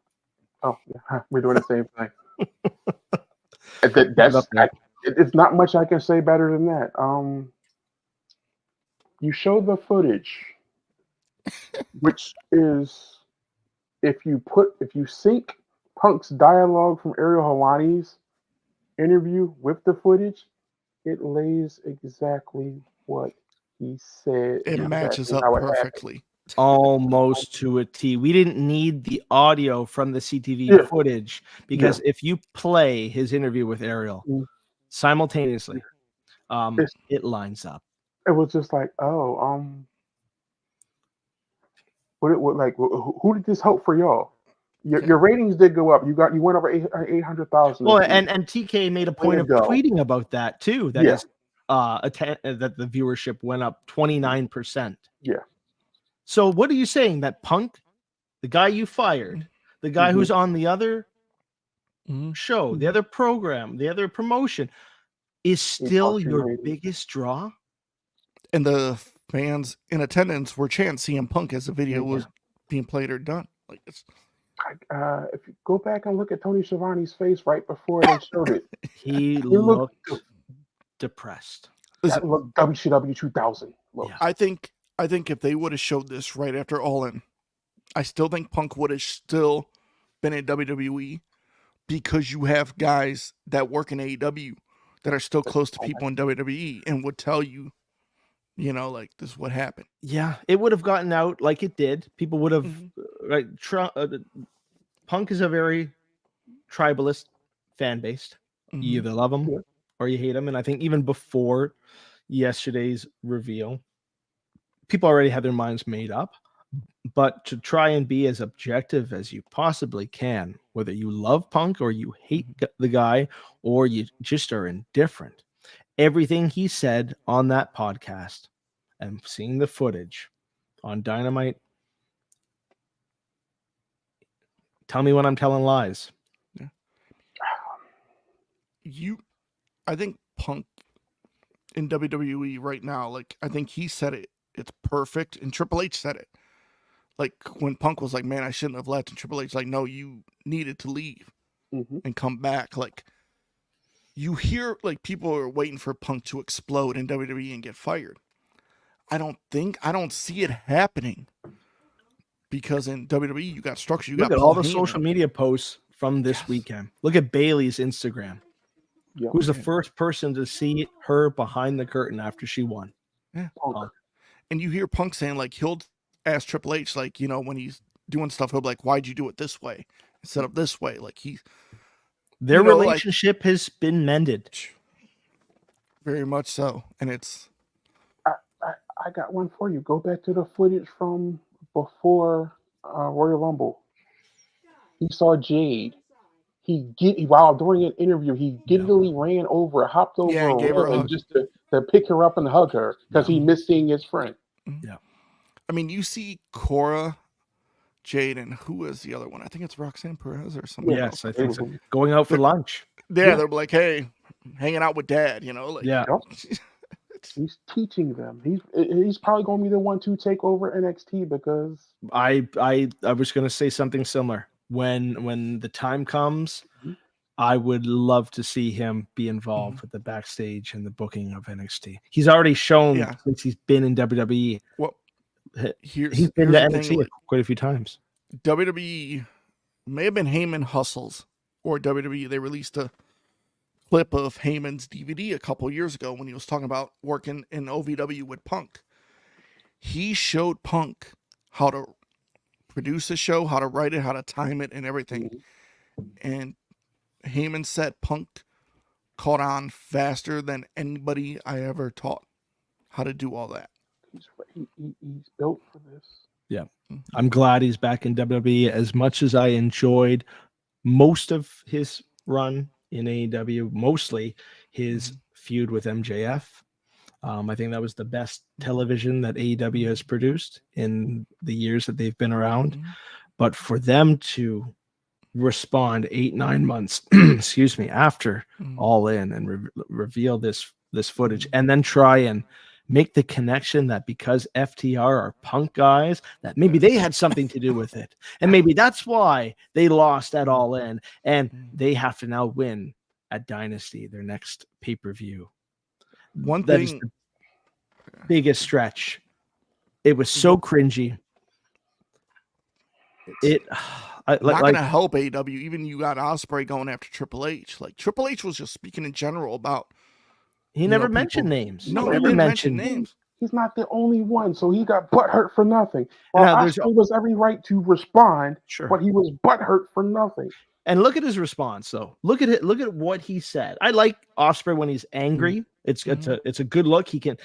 Oh, yeah, we're doing the same thing. It's not much I can say better than that. You show the footage, which is if you sync Punk's dialogue from Ariel Hawani's interview with the footage, it lays exactly what he said. It and matches exactly up how it happened. perfectly. almost to a T. We didn't need the audio from the CTV Yeah. footage because if you play his interview with Ariel Mm. simultaneously, It's- it lines up. It was just like, who did this help for y'all? Your ratings did go up. You went over 800,000. Well, and TK made a point of Way to go. tweeting about that too. That Yeah. is, that the viewership went up 29%. Yeah. So what are you saying? That Punk, the guy you fired, the guy who's on the other show, the other program, the other promotion, is still your ratings. biggest draw? And the fans in attendance were chanting CM Punk as the video was being played or done. Like it's if you go back and look at Tony Schiavone's face right before they showed it, He looked depressed. that looked WCW 2000. Look. Yeah. I think if they would have showed this right after All In, I still think Punk would have still been in WWE because you have guys that work in AEW that are still close to people in WWE and would tell you, like this is what happened. Yeah, it would have gotten out like it did. People would have Punk is a very tribalist fan base. You either love him or you hate him. And I think even before yesterday's reveal, people already had their minds made up. But to try and be as objective as you possibly can, whether you love Punk or you hate the guy or you just are indifferent, everything he said on that podcast and seeing the footage on Dynamite, tell me when I'm telling lies. I think Punk in WWE right now, like I think he said it. It's perfect, and Triple H said it. Like when Punk was like, "Man, I shouldn't have left," and Triple H like, "No, you needed to leave and come back." Like you hear, like people are waiting for Punk to explode in WWE and get fired. I don't see it happening. because in WWE you got structure. You Look got at Paul all the Heyman. social media posts from this Yes. weekend. Look at Bailey's Instagram. Yep. Who's the first person to see her behind the curtain after she won? Yeah. Punk. And you hear Punk saying, like, he'll ask Triple H, like, you know, when he's doing stuff, he'll be like, why'd you do it this way instead of this way? Like, Their you know, relationship has been mended. Very much so. And it's, I got one for you. Go back to the footage from before Royal Rumble. He saw Jade. While during an interview, he giddily ran over, hopped over Yeah, and a gave her a railing hug. just to pick her up and hug her because he missed seeing his friend. Yeah. I mean, you see Cora, Jade, and who is the other one? I think it's Roxanne Perez or something Yes, else. I think so. Going out for lunch. Yeah, they're like, hey, hanging out with Dad, you know? Like, Yeah. Yep. He's teaching them. He's probably going to be the one to take over NXT because I was going to say something similar. When the time comes, I would love to see him be involved with the backstage and the booking of NXT. He's already shown since he's been in WWE. Well, he's been to NXT quite a few times. WWE may have been Heyman Hustles, or WWE. They released a clip of Heyman's DVD a couple years ago when he was talking about working in OVW with Punk. He showed Punk how to produce a show, how to write it, how to time it, and everything. And Heyman said Punk caught on faster than anybody I ever taught how to do all that. He's built for this. Yeah. I'm glad he's back in WWE. As much as I enjoyed most of his run in AEW, mostly his feud with MJF. I think that was the best television that AEW has produced in the years that they've been around. But for them to respond 8-9 months, excuse me, after All In and reveal this footage, and then try and make the connection that because FTR are Punk guys, that maybe they had something to do with it, and maybe that's why they lost at All In, and they have to now win at Dynasty, their next pay-per-view. One That thing, is the biggest stretch. It was so cringy. Not gonna help AEW. Even you got Ospreay going after Triple H. Like Triple H was just speaking in general about. He never mentioned names. No, he didn't mention names. He's not the only one, so he got butthurt for nothing. Well, Ospreay was every right to respond, but he was butthurt for nothing. And look at his response, though. Look at it. Look at what he said. I like Ospreay when he's angry. It's a good look. He can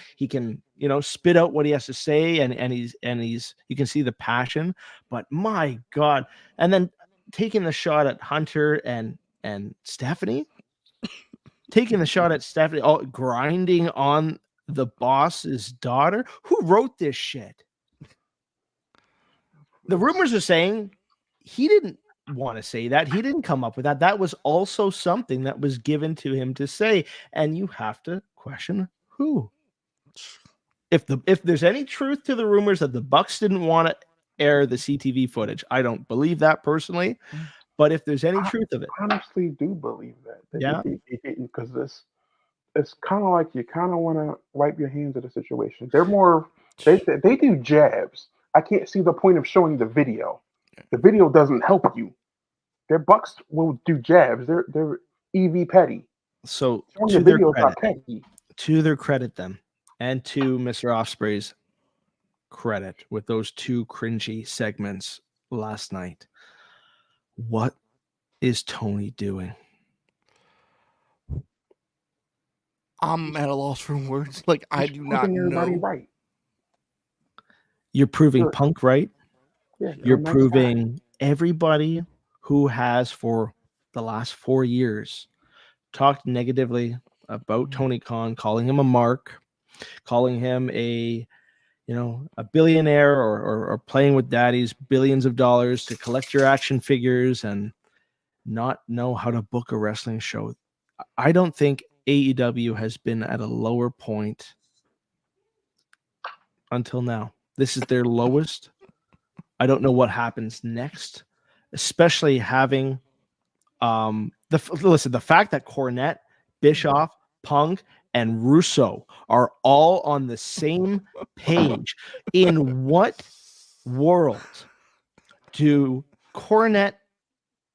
spit out what he has to say, and he's you can see the passion. But my God! And then taking the shot at Hunter and Stephanie, grinding on the boss's daughter. Who wrote this shit? The rumors are saying he didn't want to say that. He didn't come up with that. That was also something that was given to him to say. And you have to question who. If there's any truth to the rumors that the Bucks didn't want to air the CTV footage, I don't believe that personally. But if there's any truth of it, I honestly do believe that. Yeah, because it's kind of like you kind of want to wipe your hands of the situation. They're more they do jabs. I can't see the point of showing the video. The video doesn't help you. Their Bucks will do jabs. They're EV petty. So to their credit, them, and to Mr. Ospreay's credit, with those two cringy segments last night, what is Tony doing? I'm at a loss for words. Like, I do not know. Right. You're proving Punk right. Yeah, you're proving everybody who has for the last 4 years talked negatively about Tony Khan, calling him a mark, calling him a billionaire or playing with daddy's billions of dollars to collect your action figures and not know how to book a wrestling show. I don't think AEW has been at a lower point until now. This is their lowest. I don't know what happens next, especially having the fact that Cornette, Bischoff, Punk, and Russo are all on the same page. In what world Do Cornette,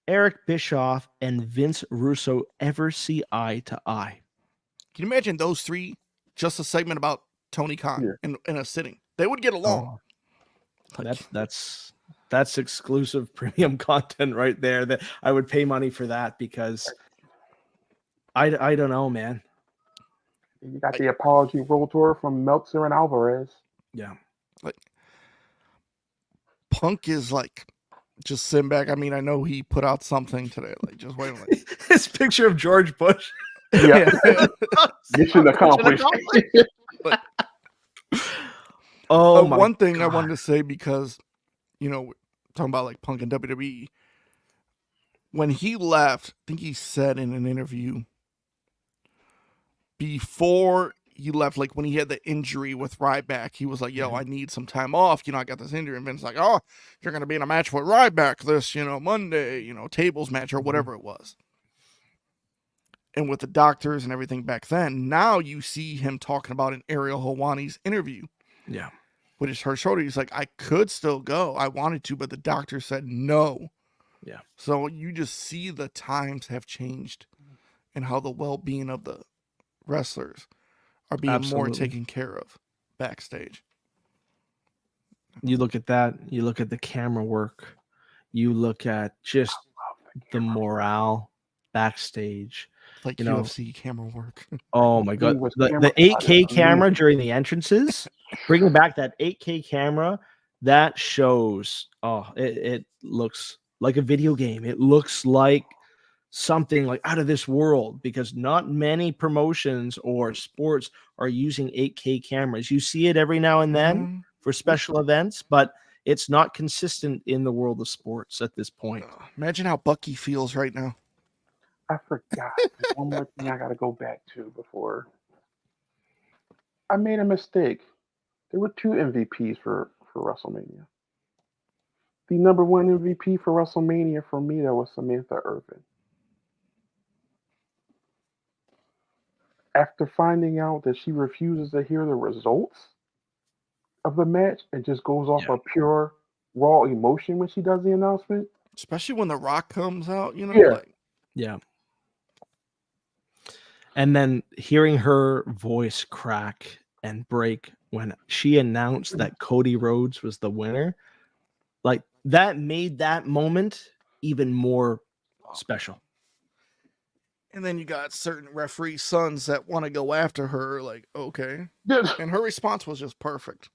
Eric Bischoff, and Vince Russo ever see eye to eye? Can you imagine those three? Just a segment about Tony Khan in a sitting. They would get along. That's exclusive premium content right there. That I would pay money for that because I don't know, man. You got the apology roll tour from Meltzer and Alvarez. Yeah. Like Punk is like just sitting back. I mean, I know he put out something today. Like just wait a minute. His picture of George Bush. Yeah. Mission accomplished. One thing I wanted to say, because talking about like Punk and WWE, when he left, I think he said in an interview before he left, like when he had the injury with Ryback, he was like, yo, I need some time off. I got this injury. And Vince's like, oh, you're going to be in a match with Ryback this, Monday, tables match or whatever it was. And with the doctors and everything back then, now you see him talking about in Ariel Helwani's interview. Yeah. With his hurt shoulder, he's like, I could still go. I wanted to, but the doctor said no. Yeah. So you just see the times have changed and how the well-being of the wrestlers are being more taken care of backstage. You look at that. You look at the camera work. You look at just the morale backstage. Like UFC camera work. Oh my God. The 8K camera during the entrances, bringing back that 8K camera, that shows, it looks like a video game. It looks like something like out of this world, because not many promotions or sports are using 8K cameras. You see it every now and then for special events, but it's not consistent in the world of sports at this point. Imagine how Bucky feels right now. I forgot. One more thing I got to go back to before. I made a mistake. There were 2 MVPs for WrestleMania. The number 1 MVP for WrestleMania for me, that was Samantha Irvin. After finding out that she refuses to hear the results of the match and just goes off of pure raw emotion when she does the announcement. Especially when The Rock comes out, Yeah. And then hearing her voice crack and break when she announced that Cody Rhodes was the winner, like that made that moment even more special. And then you got certain referee sons that want to go after her, like, okay. And her response was just perfect.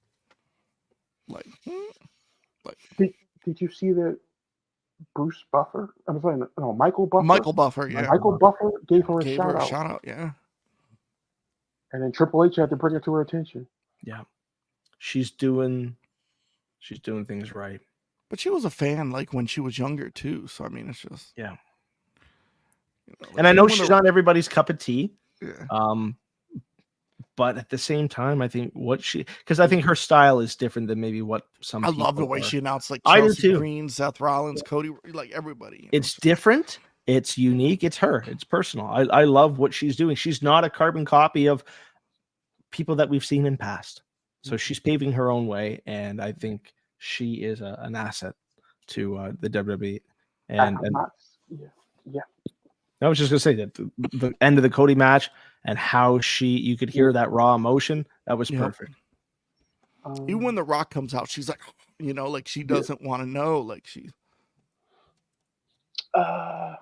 Did you see that Bruce Buffer? I'm sorry, no, Michael Buffer. Michael Buffer, yeah. Michael Buffer gave her a shout out. Yeah. And then Triple H had to bring it to her attention. Yeah. She's doing things right. But she was a fan like when she was younger too. So I mean, it's just and I know she's not everybody's cup of tea. Yeah. But at the same time, I think because I think her style is different than maybe what some. I love the way she announced like Chelsea I do too. Green, Seth Rollins, Cody, like everybody. It's different. It's unique. It's her. It's personal. I love what she's doing. She's not a carbon copy of people that we've seen in past. So she's paving her own way, and I think she is an asset to the WWE. And I was just gonna say that the end of the Cody match and how you could hear that raw emotion. That was perfect. Even when The Rock comes out, she's like, like she doesn't want to know. Like she. I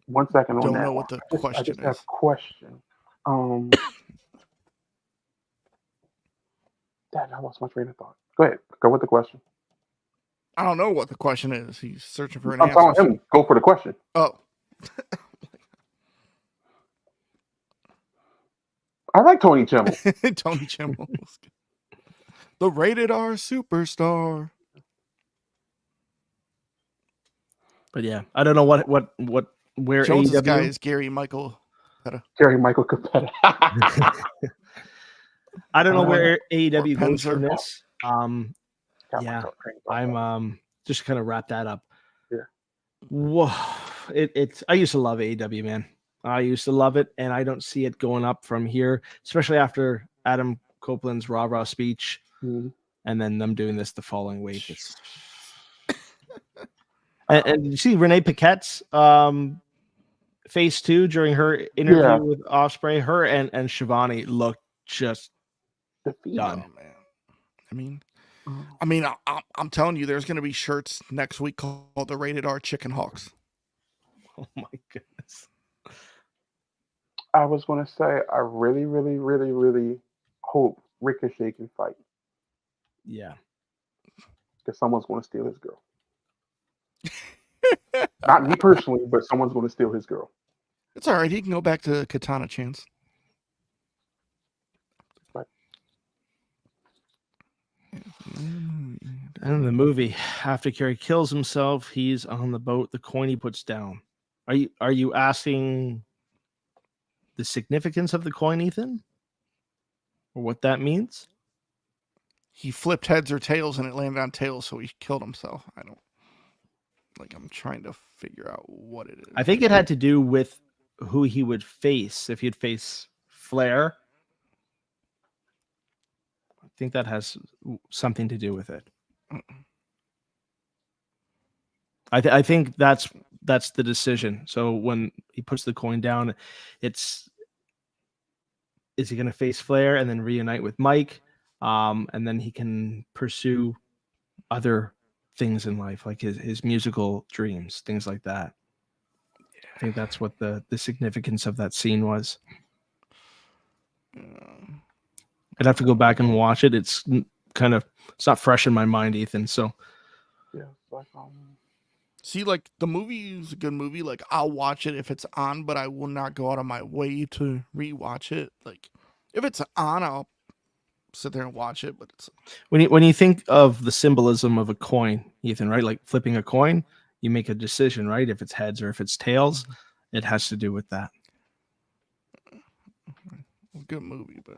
1 second on don't that. Know what the question I just is. have a question. Dad, I lost my train of thought. Go ahead. Go with the question. I don't know what the question is. He's searching for an answer. I'm telling him, go for the question. Oh. I like Tony Chimmel. Tony Chimmel. The rated R superstar. But yeah, I don't know where Jones's AEW guy is Gary Michael Capetta. Gary Michael Capetta. I don't know where AEW goes from this. I'm just kind of wrap that up. Yeah. Whoa, I used to love AEW, man. I used to love it, and I don't see it going up from here, especially after Adam Copeland's rah-rah speech, and then them doing this the following week. And did you see Renee Paquette's face too during her interview Yeah. with Ospreay? Her and Shivani looked just The feet. done. Oh man. I mean, I'm telling you, there's going to be shirts next week called the Rated R Chicken Hawks. Oh my goodness. I was going to say, I really, really, really, really hope Ricochet can fight. Yeah. Because someone's going to steal his girl. Not me personally, but someone's going to steal his girl. It's all right. He can go back to Katana Chance. But And in the movie, after Kerry kills himself, he's on the boat. The coin he puts down. Are you asking the significance of the coin, Ethan, or what that means? He flipped heads or tails, and it landed on tails, so he killed himself. I'm trying to figure out what it is. I think it had to do with who he would face. If he'd face Flair, I think that has something to do with it. I think that's the decision. So when he puts the coin down, is he going to face Flair and then reunite with Mike, and then he can pursue other things in life, like his musical dreams, things like that. I think that's what the significance of that scene was. I'd have to go back and watch it. It's not fresh in my mind, Ethan. So yeah, like see, like the movie is a good movie. Like I'll watch it if it's on, but I will not go out of my way to rewatch it. Like if it's on, I'll sit there and watch it. But it's when you think of the symbolism of a coin, Ethan, right? Like flipping a coin, you make a decision, right? If it's heads or if it's tails, it has to do with that. good movie, but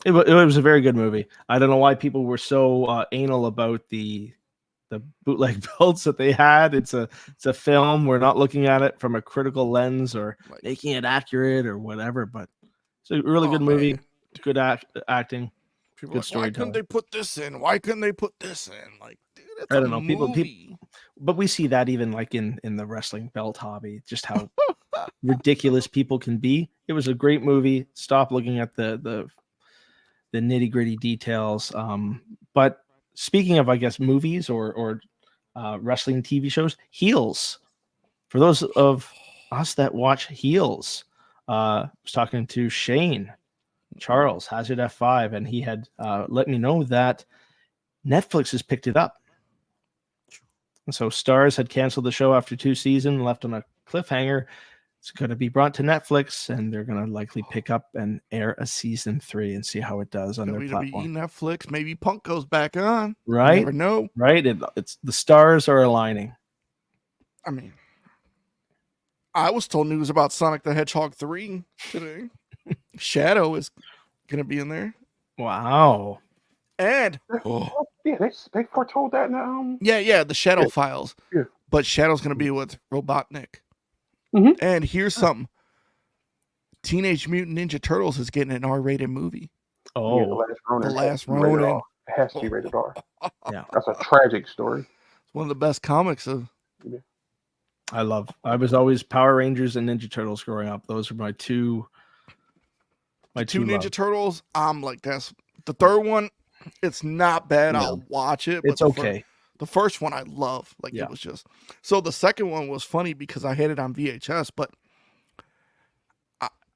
it was a very good movie. I don't know why people were so anal about the bootleg belts that they had. It's a film. We're not looking at it from a critical lens or making it accurate or whatever, but it's a really good movie. Man. Good acting. People Good like, why couldn't storytelling. they put this in? Why couldn't they put this in? Like, dude, it's I don't know. movie. People, but we see that even like in the wrestling belt hobby, just how ridiculous people can be. It was a great movie. Stop looking at the nitty gritty details. But speaking of, I guess, movies or wrestling TV shows, Heels. For those of us that watch Heels, I was talking to Shane Charles, Hazard F5, and he had let me know that Netflix has picked it up. And so Starz had canceled the show after 2 seasons, left on a cliffhanger. It's going to be brought to Netflix, and they're going to likely pick up and air a season 3 and see how it does on their platform. Netflix, maybe Punk goes back on. Right? You never know. Right? It's the stars are aligning. I mean, I was told news about Sonic the Hedgehog 3 today. Shadow is going to be in there. Wow. And yeah, they foretold that now. Yeah, the Shadow Files. Yeah. But Shadow's going to be with Robotnik. Mm-hmm. And here's something. Teenage Mutant Ninja Turtles is getting an R-rated movie. Oh, yeah, The Last Ronin. It has to be rated R. Yeah, that's a tragic story. It's one of the best comics of. Yeah. I was always Power Rangers and Ninja Turtles growing up. Those are my two Ninja Turtles. I'm like, that's the third one. It's not bad. Yeah. I'll watch it. It's okay. The first one I love. Like it was just so. The second one was funny because I had it on VHS, but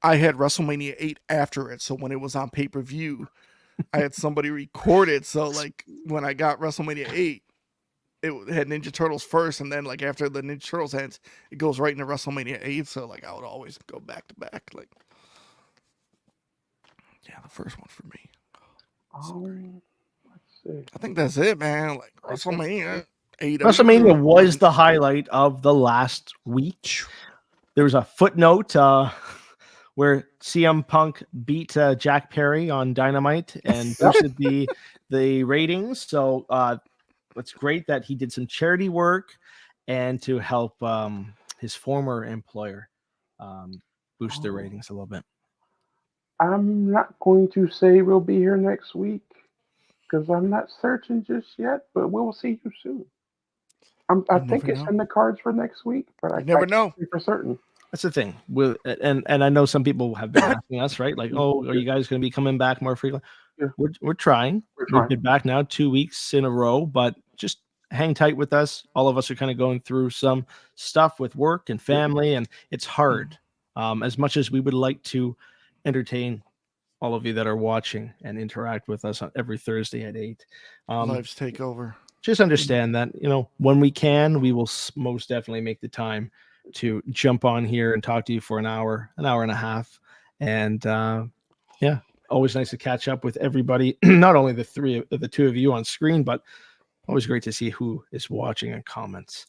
I had WrestleMania 8 after it. So when it was on pay-per-view, I had somebody record it. So like when I got WrestleMania 8, it had Ninja Turtles first, and then like after the Ninja Turtles ends, it goes right into WrestleMania 8. So like I would always go back to back. Like the first one for me. Let's see. I think that's it, man. Like WrestleMania 8. WrestleMania was the highlight of the last week. There was a footnote where CM Punk beat Jack Perry on Dynamite and boosted the ratings. So it's great that he did some charity work and to help his former employer boost their ratings a little bit. I'm not going to say we'll be here next week because I'm not certain just yet, but we'll see you soon. I You think never it's know. in the cards for next week, but I never can't know. say for certain. That's the thing. And I know some people have been asking us, right? Like, oh, are you guys going to be coming back more frequently? Yeah. We're trying. We're We've trying. been back now 2 weeks in a row, but just hang tight with us. All of us are kind of going through some stuff with work and family, and it's hard. As much as we would like to entertain all of you that are watching and interact with us on every Thursday at 8. Lives take over. Just understand that, when we can, we will most definitely make the time to jump on here and talk to you for an hour and a half. And yeah, always nice to catch up with everybody. Not only the two of you on screen, but always great to see who is watching and comments.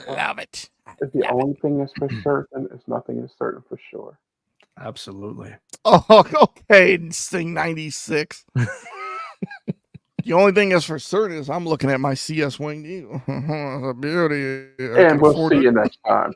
Love it. If the only thing that's for certain is nothing is certain for sure. Absolutely. Oh, okay. Sing 96. The only thing that's for certain is I'm looking at my CS Wing Eagle. It's a beauty. And we'll see you next time.